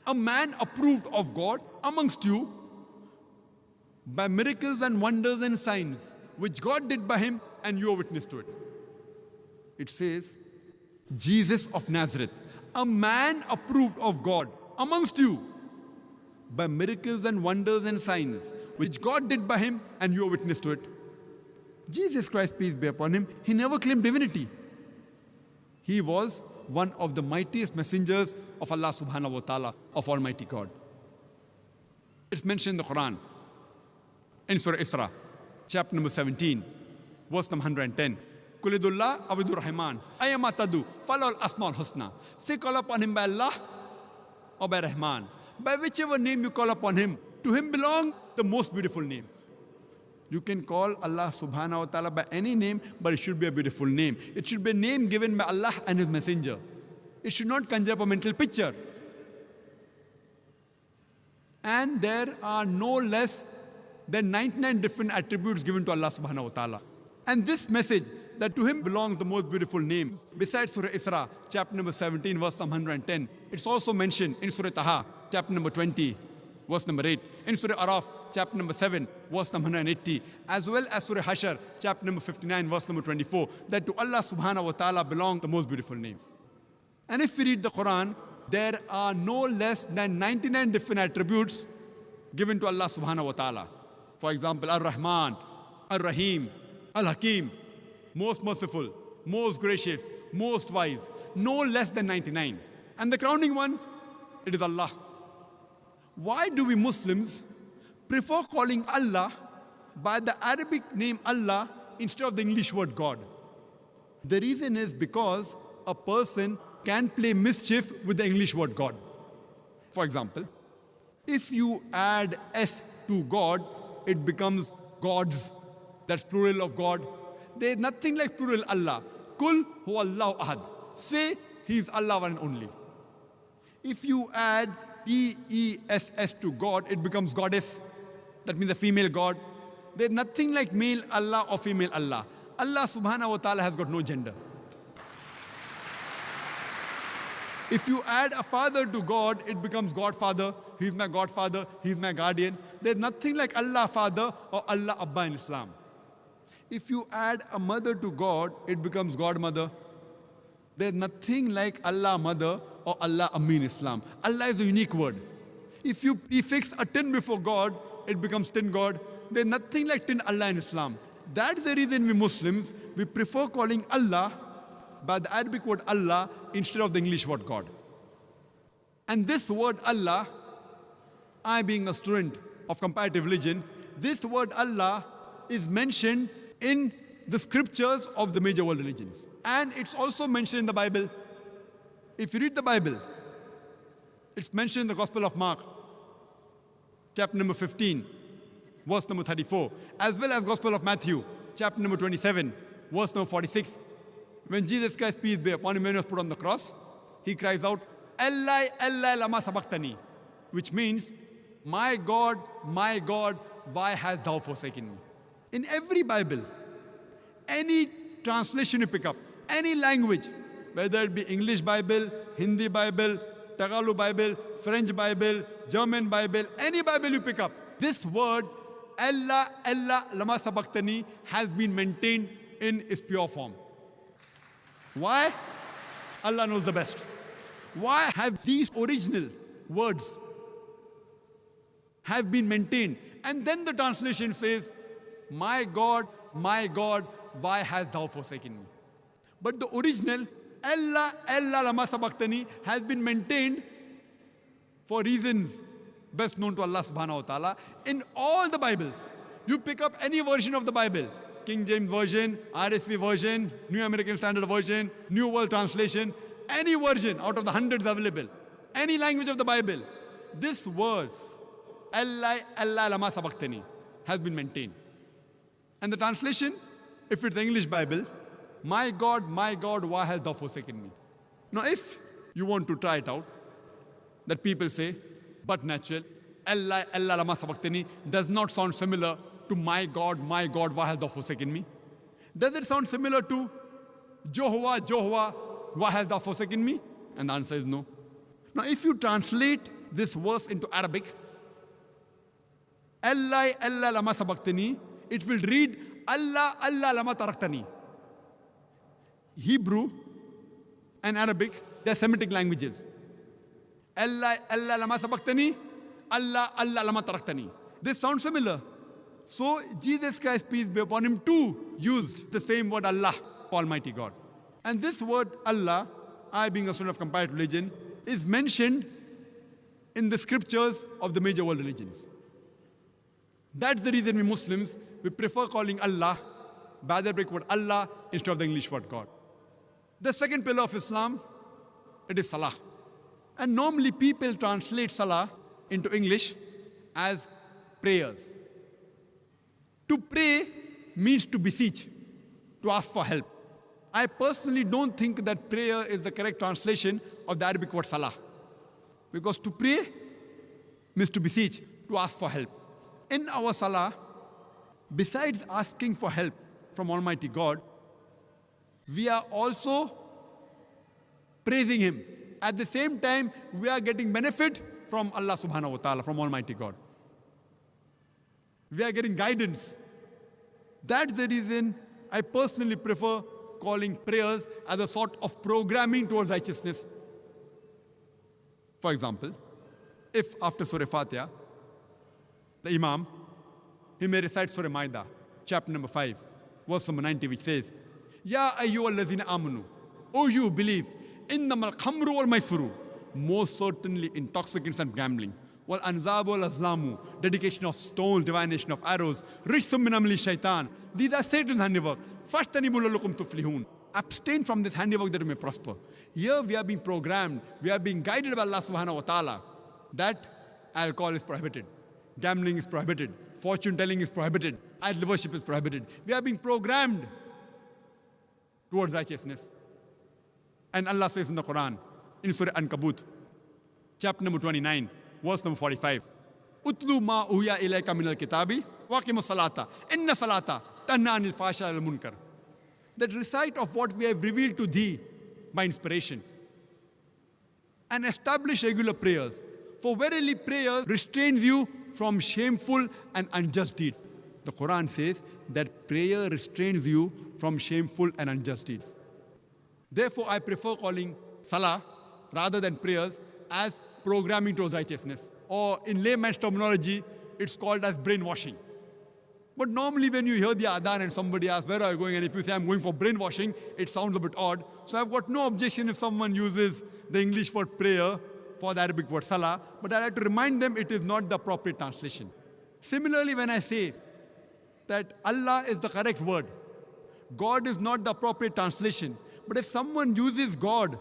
a man approved of God amongst you by miracles and wonders and signs, which God did by him, and you are witness to it. It says, Jesus of Nazareth, a man approved of God amongst you by miracles and wonders and signs, which God did by him, and you are witness to it. Jesus Christ, peace be upon him, he never claimed divinity. He was one of the mightiest messengers of Allah subhanahu wa ta'ala, of Almighty God. It's mentioned in the Quran, in Surah Isra, chapter number 17, verse number 110. Kulidullah Avidur Rahman. Ayama Tadu, Falal Asmal Husna. Say call upon him by Allah or by Rahman. By whichever name you call upon him, to him belong the most beautiful name. You can call Allah subhanahu wa ta'ala by any name, but it should be a beautiful name. It should be a name given by Allah and his messenger. It should not conjure up a mental picture. And there are no less than 99 different attributes given to Allah subhanahu wa ta'ala. And this message, that to him belongs the most beautiful names, besides Surah Isra, chapter number 17, verse number 110, it's also mentioned in Surah Taha, chapter number 20, verse number 8, in Surah Araf, chapter number 7, verse number 180, as well as Surah Hashar, chapter number 59, verse number 24, that to Allah subhanahu wa ta'ala belong the most beautiful names. And if we read the Quran, there are no less than 99 different attributes given to Allah subhanahu wa ta'ala. For example, Ar-Rahman, Ar-Rahim, Al-Hakim, most merciful, most gracious, most wise, no less than 99. And the crowning one, it is Allah. Why do we Muslims prefer calling Allah by the Arabic name Allah instead of the English word God? The reason is because a person can play mischief with the English word God. For example, if you add S to God, it becomes gods. That's plural of God. There's nothing like plural Allah. Kul huwa Allahu ahad. Say he is Allah one and only. If you add E-E-S-S to God, it becomes goddess. That means a female God. There's nothing like male Allah or female Allah. Allah subhanahu wa ta'ala has got no gender. If you add a father to God, it becomes Godfather. He's my Godfather. He's my guardian. There's nothing like Allah Father or Allah Abba in Islam. If you add a mother to God, it becomes Godmother. There's nothing like Allah Mother or Allah Ammi in Islam. Allah is a unique word. If you prefix a tin before God, it becomes tin God. There's nothing like tin Allah in Islam. That's the reason we Muslims, we prefer calling Allah by the Arabic word Allah instead of the English word God. And this word Allah, I being a student of comparative religion, this word Allah is mentioned in the scriptures of the major world religions. And it's also mentioned in the Bible. If you read the Bible, it's mentioned in the Gospel of Mark, chapter number 15, verse number 34, as well as Gospel of Matthew, chapter number 27, verse number 46. When Jesus Christ, peace be upon him, when he was put on the cross, he cries out, Eli, Eli, lama sabachthani, which means, my God, why hast thou forsaken me? In every Bible, any translation you pick up, any language, whether it be English Bible, Hindi Bible, Tagalog Bible, French Bible, German Bible, any Bible you pick up, this word, Allah, Allah, lama sabachthani, has been maintained in its pure form. Why? Allah knows the best. Why have these original words have been maintained? And then the translation says, my God, why hast thou forsaken me? But the original, Allah, Allah, lama sabachthani, has been maintained for reasons best known to Allah subhanahu wa ta'ala in all the Bibles. You pick up any version of the Bible, King James Version, RSV Version, New American Standard Version, New World Translation, any version out of the hundreds available, any language of the Bible, this verse, Allah, Allah, lama sabachthani, has been maintained. And the translation, if it's the English Bible, my God, why hast thou forsaken me? Now, if you want to try it out, that people say, but natural, Allah, Allah, lama sabachthani does not sound similar to my God, why hast thou forsaken me? Does it sound similar to Jehovah, why hast thou forsaken me? And the answer is no. Now, if you translate this verse into Arabic, Allah, Allah, lama sabachthani, it will read, Allah, Allah, lama taraktani. Hebrew and Arabic, they're Semitic languages. Allah, Allah, lama sabachthani, Allah, Allah, lama taraktani. They sound similar. So Jesus Christ, peace be upon him, too used the same word Allah, Almighty God. And this word Allah, I being a student of comparative religion, is mentioned in the scriptures of the major world religions. That's the reason we Muslims, we prefer calling Allah by the Arabic word Allah instead of the English word God. The second pillar of Islam, it is Salah. And normally people translate Salah into English as prayers. To pray means to beseech, to ask for help. I personally don't think that prayer is the correct translation of the Arabic word Salah. Because to pray means to beseech, to ask for help. In our Salah, besides asking for help from Almighty God, we are also praising Him. At the same time, we are getting benefit from Allah subhanahu wa ta'ala, from Almighty God. We are getting guidance. That's the reason I personally prefer calling prayers as a sort of programming towards righteousness. For example, if after Surah Fatiha, the Imam, he may recite Surah Maida, chapter number 5, verse number 90, which says, Ya ayyuhal lazina amanu, O you believe, innamal khamru wal maisuru, most certainly intoxicants and gambling, wal anzabu wal azlamu, dedication of stones, divination of arrows, rishthum min amali shaitan, these are Satan's handiwork. Fashtanibu lalakum tuflihun. Abstain from this handiwork that you may prosper. Here we are being programmed, we are being guided by Allah subhanahu wa ta'ala that alcohol is prohibited, gambling is prohibited, fortune telling is prohibited, idol worship is prohibited. We are being programmed towards righteousness. And Allah says in the Quran, in Surah Ankabut, chapter number 29, verse number 45, Utlu ma uhiya ilayka min al-kitabi, waqimu salata, inna salata, tanha anil fasha al munkar. That recite of what we have revealed to thee by inspiration. And establish regular prayers. For verily prayer restrains you from shameful and unjust deeds. The Quran says that prayer restrains you from shameful and unjust deeds. Therefore, I prefer calling Salah rather than prayers as programming towards righteousness. Or in layman's terminology, it's called as brainwashing. But normally when you hear the adhan and somebody asks, where are you going? And if you say, I'm going for brainwashing, it sounds a bit odd. So I've got no objection if someone uses the English word prayer for the Arabic word salah, but I like to remind them it is not the appropriate translation. Similarly, when I say that Allah is the correct word, God is not the appropriate translation. But if someone uses God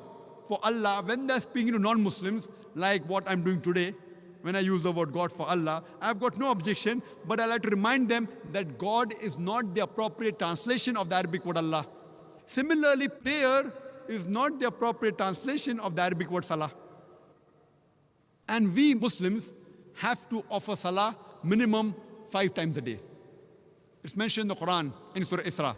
for Allah when they're speaking to non-Muslims, like what I'm doing today, when I use the word God for Allah, I've got no objection, but I like to remind them that God is not the appropriate translation of the Arabic word Allah. Similarly, prayer is not the appropriate translation of the Arabic word salah. And we Muslims have to offer salah minimum 5 times a day. It's mentioned in the Quran in Surah Isra,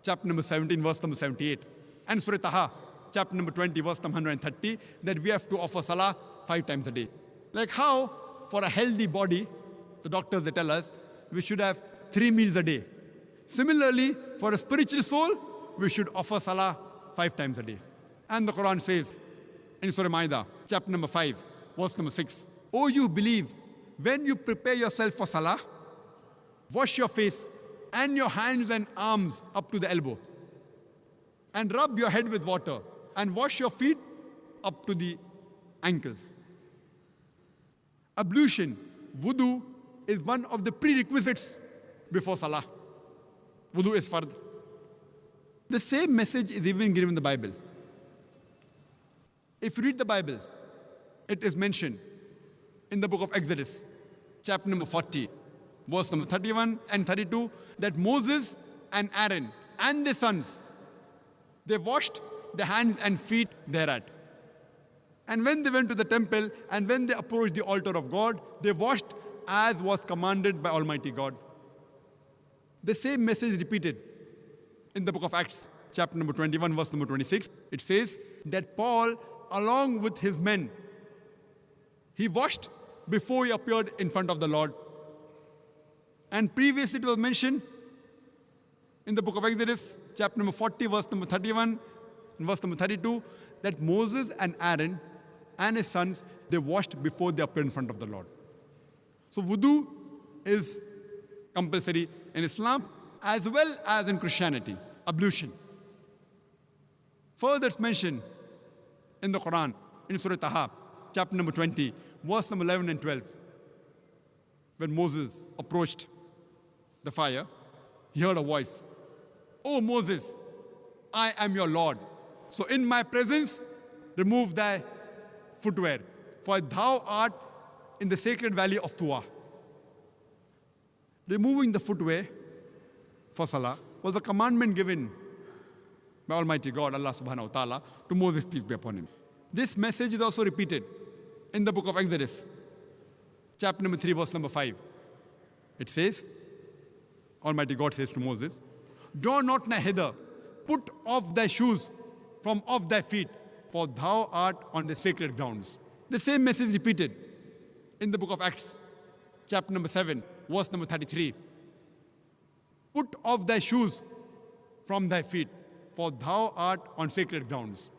chapter number 17, verse number 78. And Surah Taha, chapter number 20, verse number 130, that we have to offer salah 5 times a day. Like how, for a healthy body, the doctors, they tell us, we should have 3 meals a day. Similarly, for a spiritual soul, we should offer salah 5 times a day. And the Quran says, in Surah Maida, chapter number 5, verse number 6, O you believe, when you prepare yourself for salah, wash your face and your hands and arms up to the elbow, and rub your head with water, and wash your feet up to the ankles. Ablution, wudu, is one of the prerequisites before salah. Wudu is fard. The same message is even given in the Bible. If you read the Bible, it is mentioned in the book of Exodus, chapter number 40, verse number 31 and 32, that Moses and Aaron and their sons, they washed their hands and feet thereat. And when they went to the temple and when they approached the altar of God, they washed as was commanded by Almighty God. The same message repeated in the book of Acts, chapter number 21, verse number 26. It says that Paul, along with his men, he washed before he appeared in front of the Lord. And previously it was mentioned in the book of Exodus, chapter number 40, verse number 31, and verse number 32, that Moses and Aaron and his sons, they washed before they appeared in front of the Lord. So wudu is compulsory in Islam as well as in Christianity, ablution. Further it's mentioned in the Quran, in Surah Taha, chapter number 20, verse number 11 and 12. When Moses approached the fire, he heard a voice O Moses, I am your Lord. So in my presence, remove thy footwear, for thou art in the sacred valley of Tuwa. Removing the footwear for Salah was a commandment given by Almighty God, Allah subhanahu wa ta'ala, to Moses, peace be upon him. This message is also repeated in the book of Exodus, chapter number 3, verse number 5. It says, Almighty God says to Moses, draw not nigh hither, put off thy shoes from off thy feet, for thou art on the sacred grounds. The same message repeated in the book of Acts, chapter number 7, verse number 33. Put off thy shoes from thy feet, for thou art on sacred grounds.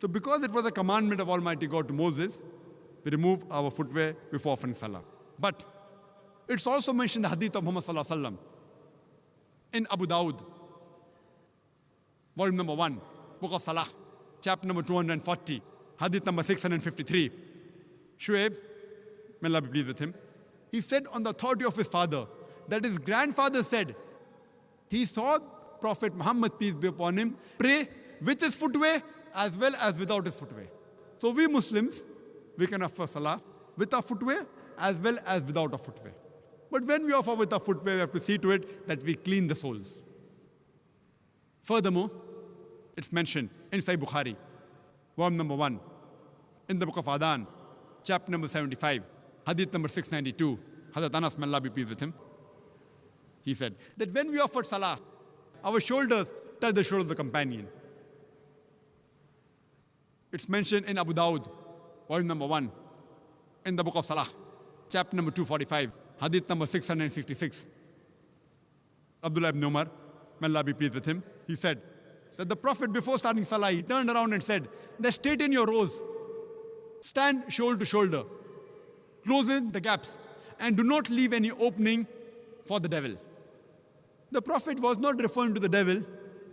So because it was a commandment of Almighty God to Moses, we remove our footwear before offering Salah. But it's also mentioned in the hadith of Muhammad sallallahu alaihi wasallam in Abu Dawud, volume number 1, book of Salah, chapter number 240, hadith number 653. Shuaib, may Allah be pleased with him, he said on the authority of his father that his grandfather said he saw Prophet Muhammad, peace be upon him, pray with his footwear as well as without his footwear. So we Muslims, we can offer Salah with our footwear as well as without our footwear. But when we offer with our footwear, we have to see to it that we clean the soles. Furthermore, it's mentioned in Sahih Bukhari, volume number 1, in the book of Adhan, chapter number 75, hadith number 692, Hazrat Anas, may Allah be pleased with him. He said that when we offered Salah, our shoulders touch the shoulder of the companion. It's mentioned in Abu Dawud, volume number 1, in the book of Salah, chapter number 245, hadith number 666. Abdullah ibn Umar, may Allah be pleased with him, he said that the Prophet, before starting Salah, he turned around and said that straighten your rows, stand shoulder to shoulder, close in the gaps, and do not leave any opening for the devil. The Prophet was not referring to the devil,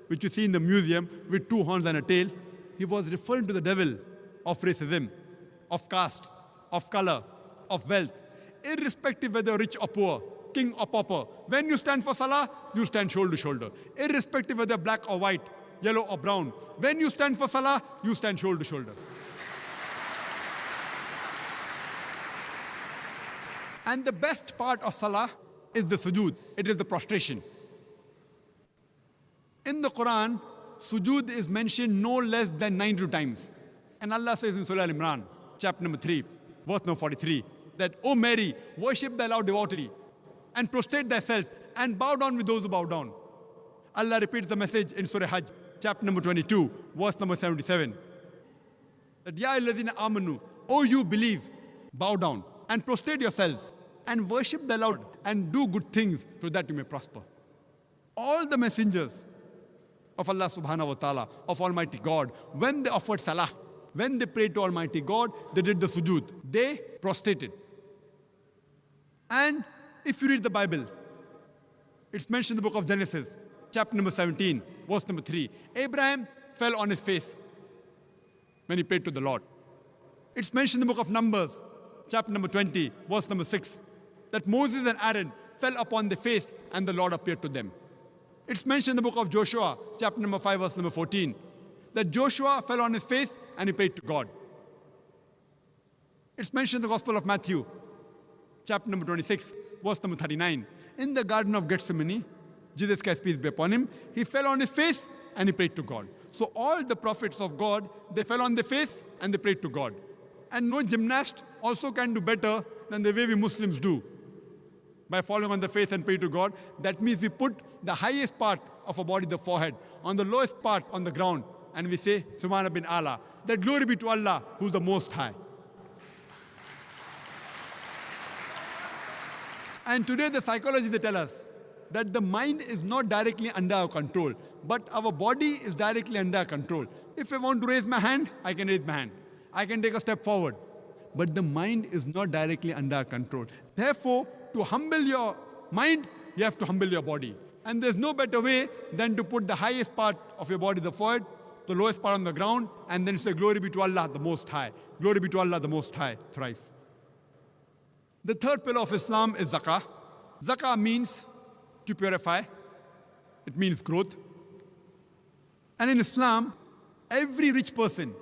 which you see in the museum with 2 horns and a tail. He was referring to the devil of racism, of caste, of color, of wealth, irrespective whether rich or poor, king or pauper. When you stand for Salah, you stand shoulder to shoulder, irrespective whether black or white, yellow or brown. When you stand for Salah, you stand shoulder to shoulder. And the best part of Salah is the sujood. It is the prostration. In the Quran, sujood is mentioned no less than 92 times. And Allah says in Surah Al-Imran, chapter number 3, verse number 43, that, O Mary, worship thy Lord devoutly, and prostrate thyself, and bow down with those who bow down. Allah repeats the message in Surah Hajj, chapter number 22, verse number 77. That, Ya alladhina amanu, O you believe, bow down, and prostrate yourselves, and worship the Lord, and do good things, so that you may prosper. All the messengers of Allah subhanahu wa ta'ala, of Almighty God, when they offered Salah, when they prayed to Almighty God, they did the sujood. They prostrated. And if you read the Bible, it's mentioned in the book of Genesis, chapter number 17, verse number 3. Abraham fell on his face when he prayed to the Lord. It's mentioned in the book of Numbers, chapter number 20, verse number 6, that Moses and Aaron fell upon their face and the Lord appeared to them. It's mentioned in the book of Joshua, chapter number 5, verse number 14, that Joshua fell on his face and he prayed to God. It's mentioned in the Gospel of Matthew, chapter number 26, verse number 39. In the Garden of Gethsemane, Jesus Christ, peace be upon him, he fell on his face and he prayed to God. So all the prophets of God, they fell on their face and they prayed to God. And no gymnast also can do better than the way we Muslims do. By falling on the face and pray to God, that means we put the highest part of our body, the forehead, on the lowest part on the ground, and we say, Subhana bin Allah, that glory be to Allah, who's the Most High. And today the psychology, they tell us that the mind is not directly under our control, but our body is directly under our control. If I want to raise my hand, I can raise my hand. I can take a step forward. But the mind is not directly under our control. Therefore, to humble your mind, you have to humble your body. And there's no better way than to put the highest part of your body, the forehead, the lowest part on the ground, and then say, glory be to Allah, the Most High. Glory be to Allah, the Most High, thrice. The third pillar of Islam is zakah. Zakah means to purify. It means growth. And in Islam, every rich person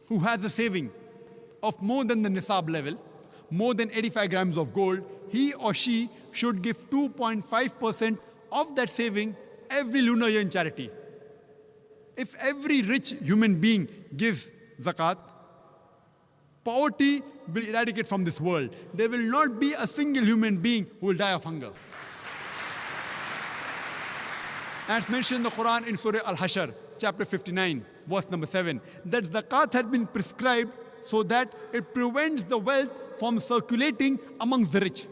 who has a saving of more than the nisab level, more than 85 grams of gold, he or she should give 2.5% of that saving every lunar year in charity. If every rich human being gives zakat, poverty will eradicate from this world. There will not be a single human being who will die of hunger. As mentioned in the Quran in Surah Al-Hashr, chapter 59, verse number 7, that zakat had been prescribed so that it prevents the wealth from circulating amongst the rich.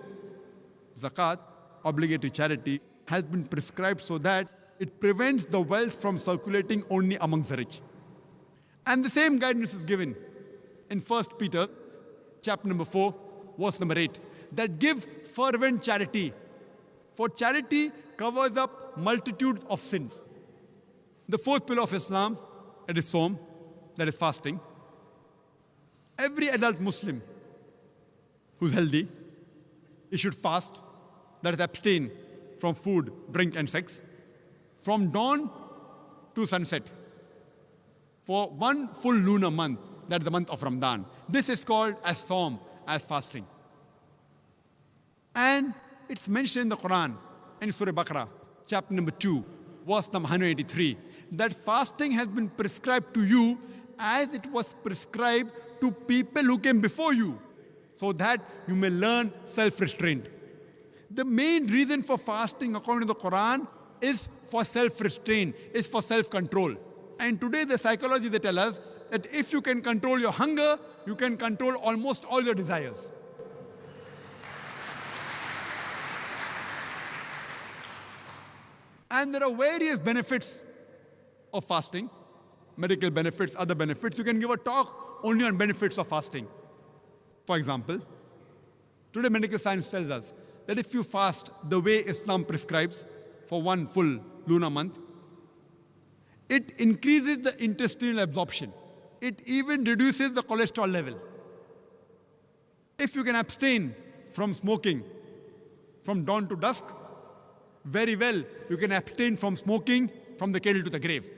Zakat, obligatory charity, has been prescribed so that it prevents the wealth from circulating only amongst the rich. And the same guidance is given in 1 Peter, chapter number 4, verse number 8, that give fervent charity, for charity covers up multitude of sins. The fourth pillar of Islam, it is Sawm, that is fasting. Every adult Muslim who's healthy, he should fast, that is abstain from food, drink and sex, from dawn to sunset, for one full lunar month, that is the month of Ramadan. This is called as Sawm, as fasting. And it's mentioned in the Quran, in Surah Baqarah, chapter number 2, verse number 183, that fasting has been prescribed to you as it was prescribed to people who came before you, so that you may learn self-restraint. The main reason for fasting, according to the Quran, is for self-restraint, is for self-control. And today the psychology, they tell us that if you can control your hunger, you can control almost all your desires. And there are various benefits of fasting, medical benefits, other benefits. You can give a talk only on benefits of fasting. For example, today medical science tells us that if you fast the way Islam prescribes for one full lunar month, it increases the intestinal absorption. It even reduces the cholesterol level. If you can abstain from smoking from dawn to dusk, very well, you can abstain from smoking from the cradle to the grave.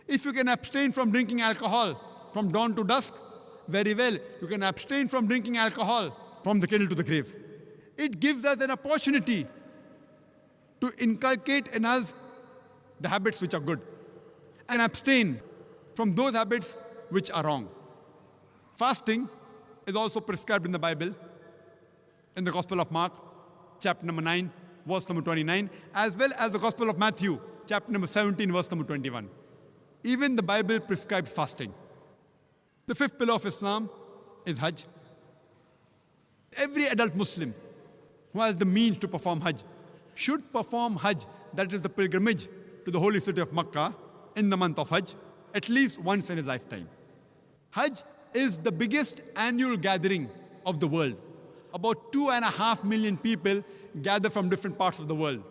If you can abstain from drinking alcohol from dawn to dusk, very well, you can abstain from drinking alcohol from the cradle to the grave. It gives us an opportunity to inculcate in us the habits which are good and abstain from those habits which are wrong. Fasting is also prescribed in the Bible, in the Gospel of Mark, chapter number 9, verse number 29, as well as the Gospel of Matthew, chapter number 17, verse number 21. Even the Bible prescribes fasting. The fifth pillar of Islam is Hajj. Every adult Muslim who has the means to perform Hajj should perform Hajj, that is the pilgrimage to the holy city of Makkah, in the month of Hajj, at least once in his lifetime. Hajj is the biggest annual gathering of the world. About 2.5 million people gather from different parts of the world.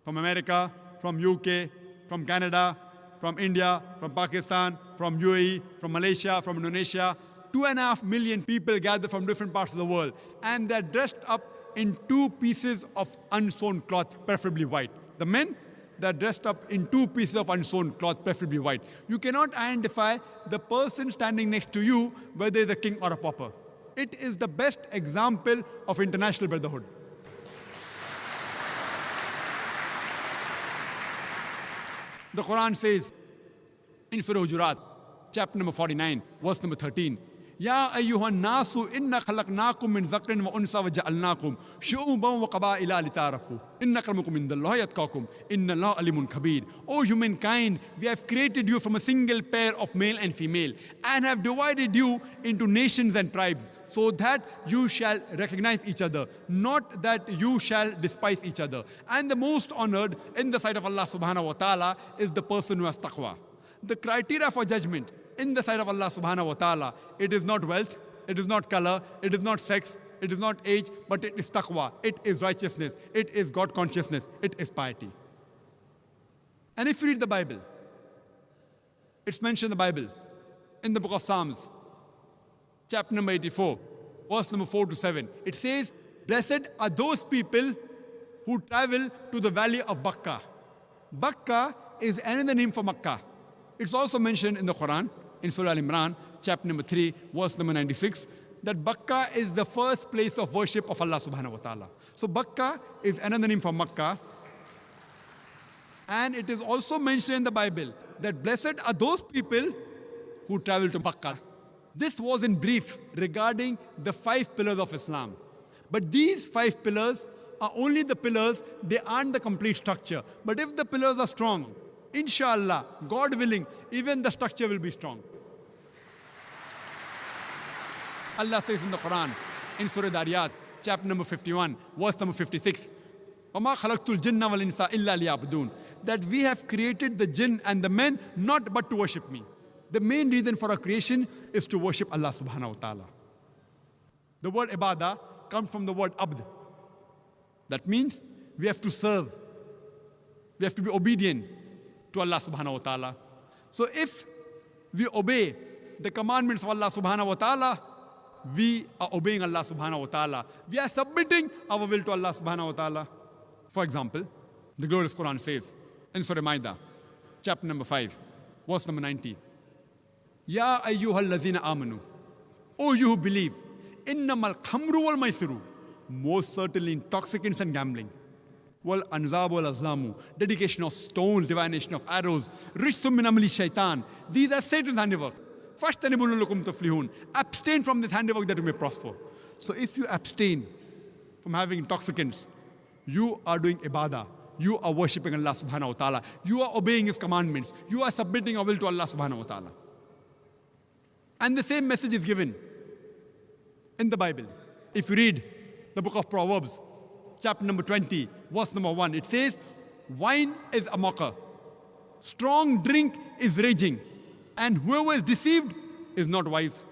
From America, from UK, from Canada, from India, from Pakistan, from UAE, from Malaysia, from Indonesia. 2.5 million people gather from different parts of the world. And they're dressed up in two pieces of unsewn cloth, preferably white. The men, they're dressed up in two pieces of unsewn cloth, preferably white. You cannot identify the person standing next to you, whether he's a king or a pauper. It is the best example of international brotherhood. The Quran says in Surah Hujurat, chapter number 49, verse number 13, Ya ayyuhan nasu inna khalaqnakum min zakrin wa unsa wa ja'alnakum shu'uban wa qaba'ila litarafu inna akramakum indallahi atqakum inna Allaha alimun khabir. O humankind, we have created you from a single pair of male and female and have divided you into nations and tribes so that you shall recognize each other, not that you shall despise each other. And the most honored in the sight of Allah subhanahu wa ta'ala is the person who has taqwa. The criteria for judgment in the sight of Allah subhanahu wa ta'ala, it is not wealth, it is not color, it is not sex, it is not age, but it is taqwa, it is righteousness, it is God consciousness, it is piety. And if you read the Bible, it's mentioned in the Bible, in the book of Psalms, chapter number 84, verse number 4 to 7. It says, blessed are those people who travel to the valley of Bakka. Bakka is another name for Makkah. It's also mentioned in the Quran, in Surah Al-Imran, chapter number 3, verse number 96, that Bakka is the first place of worship of Allah subhanahu wa ta'ala. So Bakka is another name for Makkah. And it is also mentioned in the Bible that blessed are those people who travel to Bakka. This was in brief regarding the 5 pillars of Islam. But these 5 pillars are only the pillars, they aren't the complete structure. But if the pillars are strong, inshallah, God willing, even the structure will be strong. Allah says in the Quran, in Surah Dariyat, chapter number 51, verse number 56, وَمَا خَلَقْتُ الْجِنَّ وَالْإِنسَ إِلَّا لِيَعْبُدُونَ, that we have created the jinn and the men not but to worship me. The main reason for our creation is to worship Allah subhanahu wa ta'ala. The word ibadah comes from the word abd. That means we have to serve. We have to be obedient to Allah subhanahu wa ta'ala. So if we obey the commandments of Allah subhanahu wa ta'ala, we are obeying Allah subhanahu wa ta'ala. We are submitting our will to Allah subhanahu wa ta'ala. For example, the glorious Quran says in Surah Ma'idah, chapter number 5, verse number 90, Ya ayyuhal ladhina amanu, O you who believe, innamal khamru wal maisiru, most certainly intoxicants and gambling, wal anzab wal azlamu, dedication of stones, divination of arrows, rishtum min amali shaitan, these are Satan's handiwork. Fashtanibul lakum tuflihun, abstain from this handiwork that you may prosper. So if you abstain from having intoxicants, you are doing ibadah. You are worshipping Allah subhanahu wa ta'ala. You are obeying His commandments. You are submitting your will to Allah subhanahu wa ta'ala. And the same message is given in the Bible. If you read the book of Proverbs, chapter number 20, verse number 1, it says, wine is a mocker, strong drink is raging, and whoever is deceived is not wise.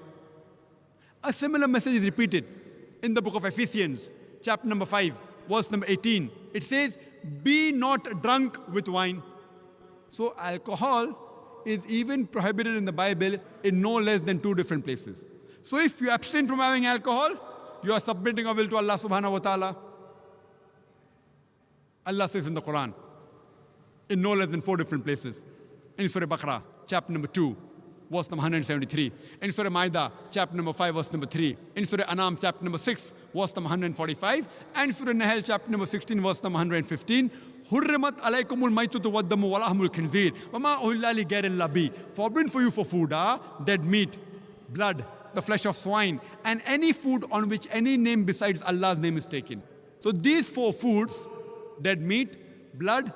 A similar message is repeated in the book of Ephesians, chapter number 5, verse number 18. It says, be not drunk with wine. So alcohol is even prohibited in the Bible in no less than 2 different places. So if you abstain from having alcohol, you are submitting your will to Allah subhanahu wa ta'ala. Allah says in the Quran, in no less than 4 different places. In Surah Baqarah, chapter number 2, verse number 173. In Surah Ma'idah, chapter number 5, verse number 3. In Surah Anam, chapter number 6, verse number 145. And Surah Nahl, chapter number 16, verse number 115. Hurrimat alaykumul maytutu waddamu walahmul khinzir. Wama uhilla li ghayril bi. Forbidden for you for food are dead meat, blood, the flesh of swine, and any food on which any name besides Allah's name is taken. So these 4 foods, dead meat, blood,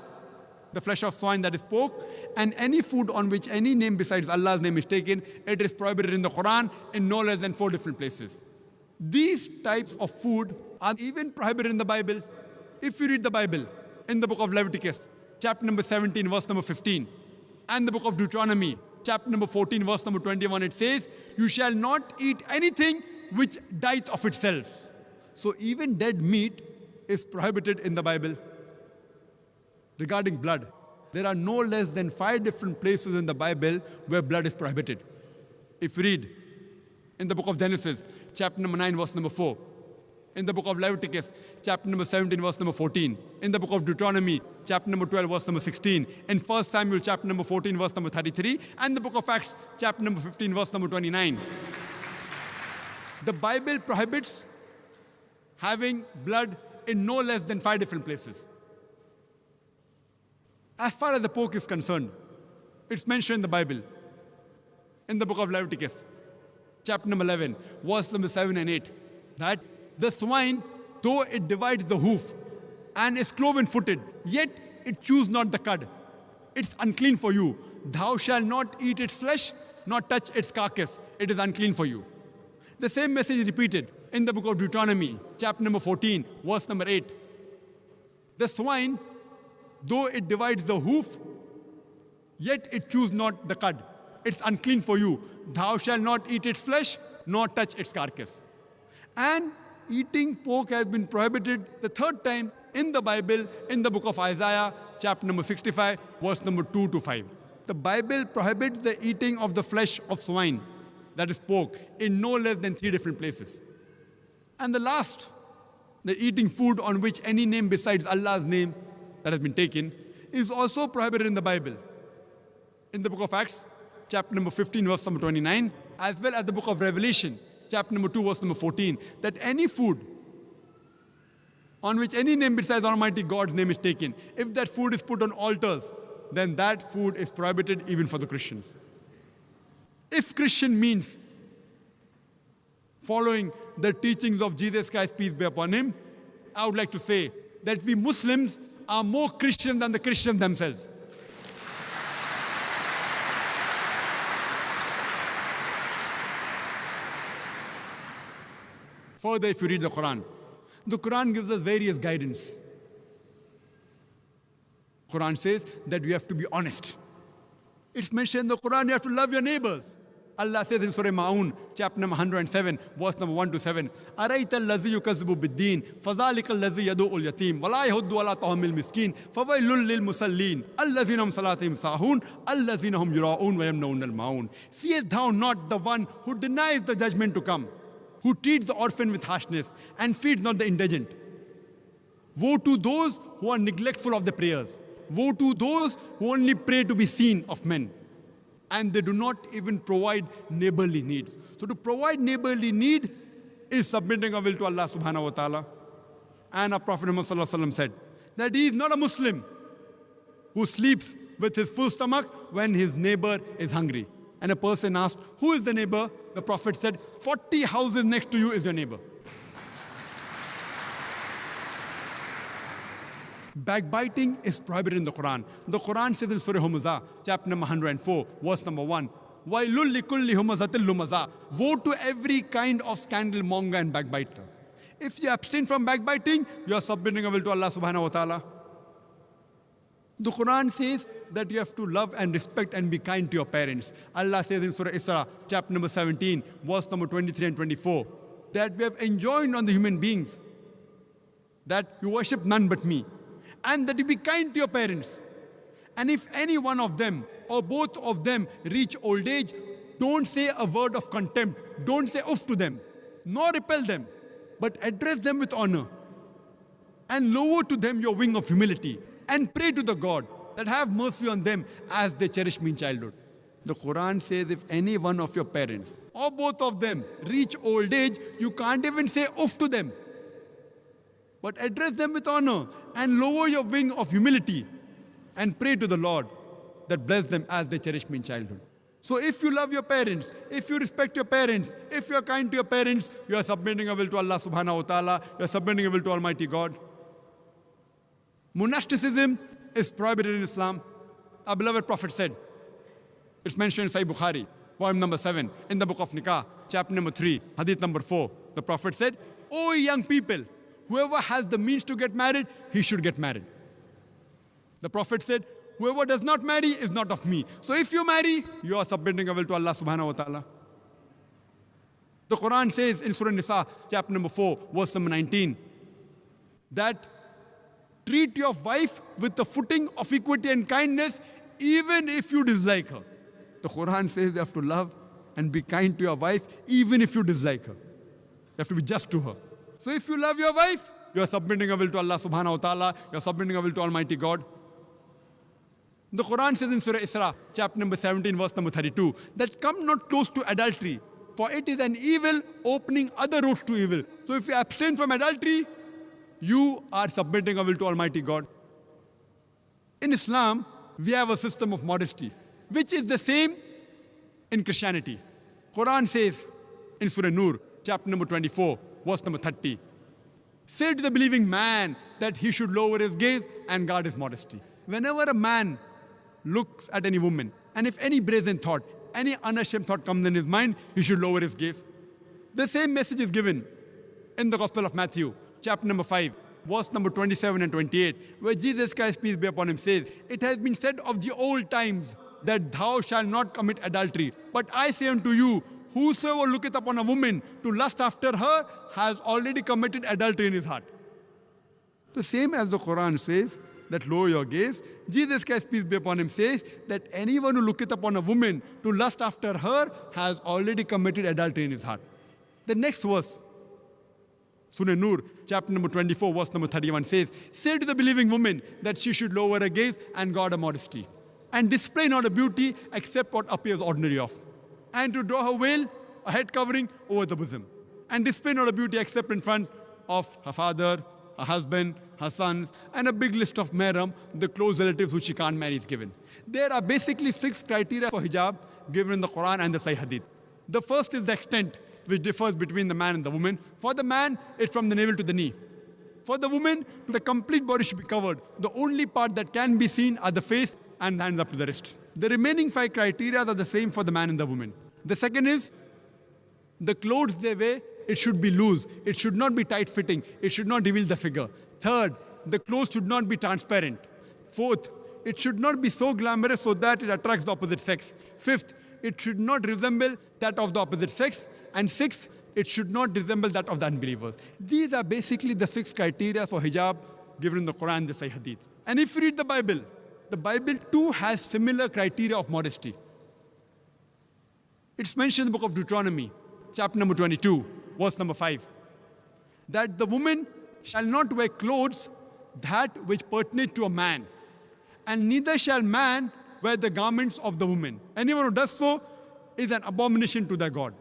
the flesh of swine, that is pork, and any food on which any name besides Allah's name is taken, it is prohibited in the Quran in no less than 4 different places. These types of food are even prohibited in the Bible. If you read the Bible in the book of Leviticus, chapter number 17, verse number 15, and the book of Deuteronomy, chapter number 14, verse number 21, it says, you shall not eat anything which dieth of itself. So even dead meat is prohibited in the Bible. Regarding blood, there are no less than 5 different places in the Bible where blood is prohibited. If you read in the book of Genesis, chapter number 9, verse number 4, in the book of Leviticus, chapter number 17, verse number 14, in the book of Deuteronomy, chapter number 12, verse number 16, in 1 Samuel, chapter number 14, verse number 33, and the book of Acts, chapter number 15, verse number 29. The Bible prohibits having blood in no less than 5 different places. As far as the pork is concerned, it's mentioned in the Bible, in the book of Leviticus, chapter number 11, verse number 7 and 8, that the swine, though it divides the hoof and is cloven-footed, yet it chews not the cud. It's unclean for you. Thou shalt not eat its flesh, nor touch its carcass. It is unclean for you. The same message is repeated in the book of Deuteronomy, chapter number 14, verse number 8. The swine, though it divides the hoof, yet it chews not the cud. It's unclean for you. Thou shalt not eat its flesh, nor touch its carcass. And eating pork has been prohibited the 3rd time in the Bible, in the book of Isaiah, chapter number 65, verse number 2 to 5. The Bible prohibits the eating of the flesh of swine, that is pork, in no less than 3 different places. And the last that eating food on which any name besides Allah's name that has been taken is also prohibited in the Bible. In the book of Acts, chapter number 15, verse number 29, as well as the book of Revelation, chapter number 2, verse number 14, that any food on which any name besides Almighty God's name is taken, if that food is put on altars, then that food is prohibited even for the Christians. If Christian means following the teachings of Jesus Christ, peace be upon him, I would like to say that we Muslims are more Christian than the Christians themselves. Further, if you read the Quran gives us various guidance. Quran says that we have to be honest. It's mentioned in the Quran you have to love your neighbors. Allah says in Surah Ma'un, chapter number 107, verse number 1 to 7, أَرَيْتَ الَّذِي يُكَذِّبُ بِالدِّينِ فَذَلِكَ الَّذِي يَدُعُّ الْيَتِيمَ وَلَا يَحُضُّ عَلَىٰ طَعَامِ الْمِسْكِينِ فَوَيْلٌ لِلْمُصَلِّينَ الَّذِينَ هُمْ صَلَاتِهِمْ سَاهُونَ الَّذِينَ هُمْ يُرَاءُونَ وَيَمْنَعُونَ الْمَاعُونَ. Seest thou not the one who denies the judgment to come, who treats the orphan with harshness and feeds not the indigent? Woe to those who are neglectful of the prayers. Woe to those who only pray to be seen of men, and they do not even provide neighborly needs. So to provide neighborly need is submitting our will to Allah subhanahu wa ta'ala. And our Prophet Muhammad sallallahu alaihi wasallam said that he is not a Muslim who sleeps with his full stomach when his neighbor is hungry. And a person asked, who is the neighbor? The Prophet said, 40 houses next to you is your neighbor. Backbiting is prohibited in the Quran. The Quran says in Surah Humazah, chapter number 104, verse number 1, وَيْلُلْ لِكُلِّ هُمَزَةٍ لُمَزَةٍ. Woe to every kind of scandal monger and backbiter. If you abstain from backbiting, you are submitting a will to Allah subhanahu wa ta'ala. The Quran says that you have to love and respect and be kind to your parents. Allah says in Surah Isra, chapter number 17, verse number 23 and 24, that we have enjoined on the human beings that you worship none but me, and that you be kind to your parents. And if any one of them or both of them reach old age, don't say a word of contempt. Don't say oof to them, nor repel them, but address them with honor. And lower to them your wing of humility, and pray to the God that have mercy on them as they cherish me in childhood. The Quran says if any one of your parents or both of them reach old age, you can't even say oof to them, but address them with honor and lower your wing of humility and pray to the Lord that bless them as they cherish me in childhood. So if you love your parents, if you respect your parents, if you are kind to your parents, you are submitting a will to Allah subhanahu wa ta'ala, you are submitting a will to Almighty God. Monasticism is prohibited in Islam. Our beloved Prophet said, it's mentioned in Sahih Bukhari, volume number 7, in the book of Nikah, chapter number 3, hadith number 4. The Prophet said, O young people, whoever has the means to get married, he should get married. The Prophet said, whoever does not marry is not of me. So if you marry, you are submitting a will to Allah subhanahu wa ta'ala. The Quran says in Surah Nisa, chapter number 4, verse number 19, that treat your wife with the footing of equity and kindness, even if you dislike her. The Quran says you have to love and be kind to your wife, even if you dislike her. You have to be just to her. So if you love your wife, you are submitting a will to Allah subhanahu wa ta'ala, you are submitting a will to Almighty God. The Quran says in Surah Isra, chapter number 17, verse number 32, that come not close to adultery, for it is an evil opening other roads to evil. So if you abstain from adultery, you are submitting a will to Almighty God. In Islam, we have a system of modesty, which is the same in Christianity. Quran says in Surah Nur, chapter number 24, verse number 30, say to the believing man that he should lower his gaze and guard his modesty. Whenever a man looks at any woman, and if any brazen thought, any unashamed thought comes in his mind, he should lower his gaze. The same message is given in the Gospel of Matthew, chapter number 5, verse number 27 and 28, where Jesus Christ, peace be upon him, says, it has been said of the old times that thou shalt not commit adultery. But I say unto you, whosoever looketh upon a woman to lust after her has already committed adultery in his heart. The same as the Quran says that lower your gaze, Jesus Christ, peace be upon him, says that anyone who looketh upon a woman to lust after her has already committed adultery in his heart. The next verse, Surah Nur, chapter number 24, verse number 31 says, "Say to the believing woman that she should lower her gaze and guard her modesty, and display not a beauty except what appears ordinary of, and to draw her veil, a head covering, over the bosom, and display not a beauty except in front of her father, her husband, her sons, and a big list of mahram, the close relatives who she can't marry is given." There are basically 6 criteria for hijab given in the Quran and the Sahih Hadith. The first is the extent, which differs between the man and the woman. For the man, it's from the navel to the knee. For the woman, the complete body should be covered. The only part that can be seen are the face and hands up to the wrist. The remaining 5 criteria are the same for the man and the woman. The second is the clothes they wear, it should be loose. It should not be tight-fitting. It should not reveal the figure. Third, the clothes should not be transparent. Fourth, it should not be so glamorous so that it attracts the opposite sex. Fifth, it should not resemble that of the opposite sex. And sixth, it should not resemble that of the unbelievers. These are basically the 6 criteria for hijab given in the Quran and the Sahih Hadith. And if you read the Bible too has similar criteria of modesty. It's mentioned in the book of Deuteronomy, chapter number 22, verse number 5, that the woman shall not wear clothes that which pertain to a man, and neither shall man wear the garments of the woman. Anyone who does so is an abomination to their God.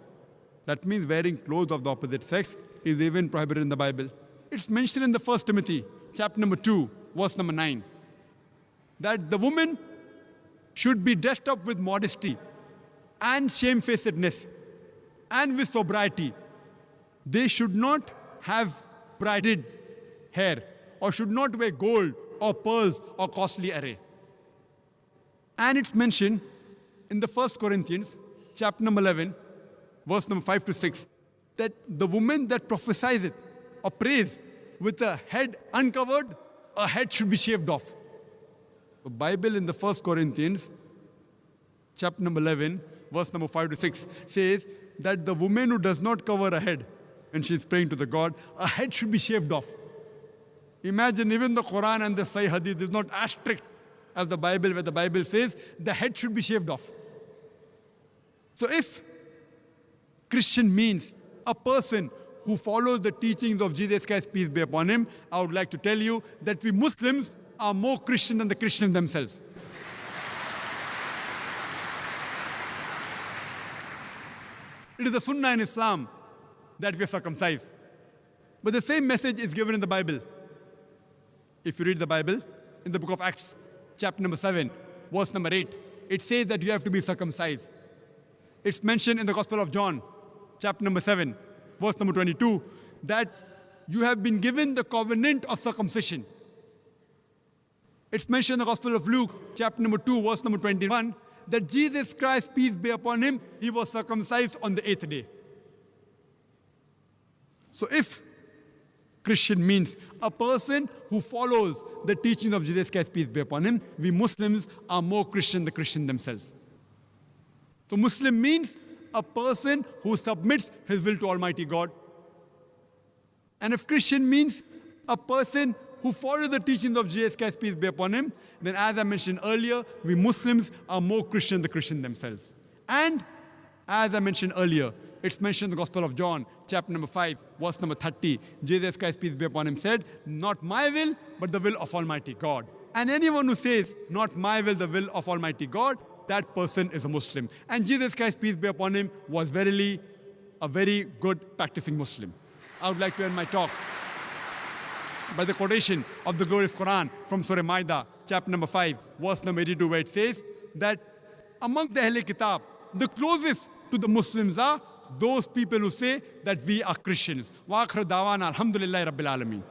That means wearing clothes of the opposite sex is even prohibited in the Bible. It's mentioned in the 1 Timothy, chapter number 2, verse number 9, that the woman should be dressed up with modesty and shamefacedness and with sobriety. They should not have braided hair or should not wear gold or pearls or costly array. And it's mentioned in the 1 Corinthians, chapter number 11, verse number 5 to 6, that the woman that prophesies it or prays with a head uncovered, a head should be shaved off. The Bible in the 1 Corinthians, chapter number 11, verse number 5 to 6, says that the woman who does not cover her head when she is praying to the God, a head should be shaved off. Imagine even the Quran and the Sahih Hadith is not as strict as the Bible, where the Bible says the head should be shaved off. So if Christian means a person who follows the teachings of Jesus Christ, peace be upon him, I would like to tell you that we Muslims are more Christian than the Christians themselves. It is the Sunnah in Islam that we are circumcised. But the same message is given in the Bible. If you read the Bible, in the book of Acts, chapter number 7, verse number 8, it says that you have to be circumcised. It's mentioned in the Gospel of John, chapter number 7, verse number 22, that you have been given the covenant of circumcision. It's mentioned in the Gospel of Luke, chapter number 2, verse number 21, that Jesus Christ, peace be upon him, he was circumcised on the 8th day. So if Christian means a person who follows the teachings of Jesus Christ, peace be upon him, we Muslims are more Christian than the Christians themselves. So Muslim means a person who submits his will to Almighty God. And if Christian means a person who follows the teachings of Jesus Christ, peace be upon him, then as I mentioned earlier, we Muslims are more Christian than the Christians themselves. And as I mentioned earlier, it's mentioned in the Gospel of John, chapter number 5, verse number 30. Jesus Christ, peace be upon him, said, "Not my will, but the will of Almighty God." And anyone who says, "Not my will, the will of Almighty God," that person is a Muslim. And Jesus Christ, peace be upon him, was verily a very good practicing Muslim. I would like to end my talk by the quotation of the glorious Quran from Surah Ma'idah, chapter number 5, verse number 82, where it says that among the Ahl Kitab, the closest to the Muslims are those people who say that we are Christians. Wa akhir dawana alhamdulillahi rabbil alameen.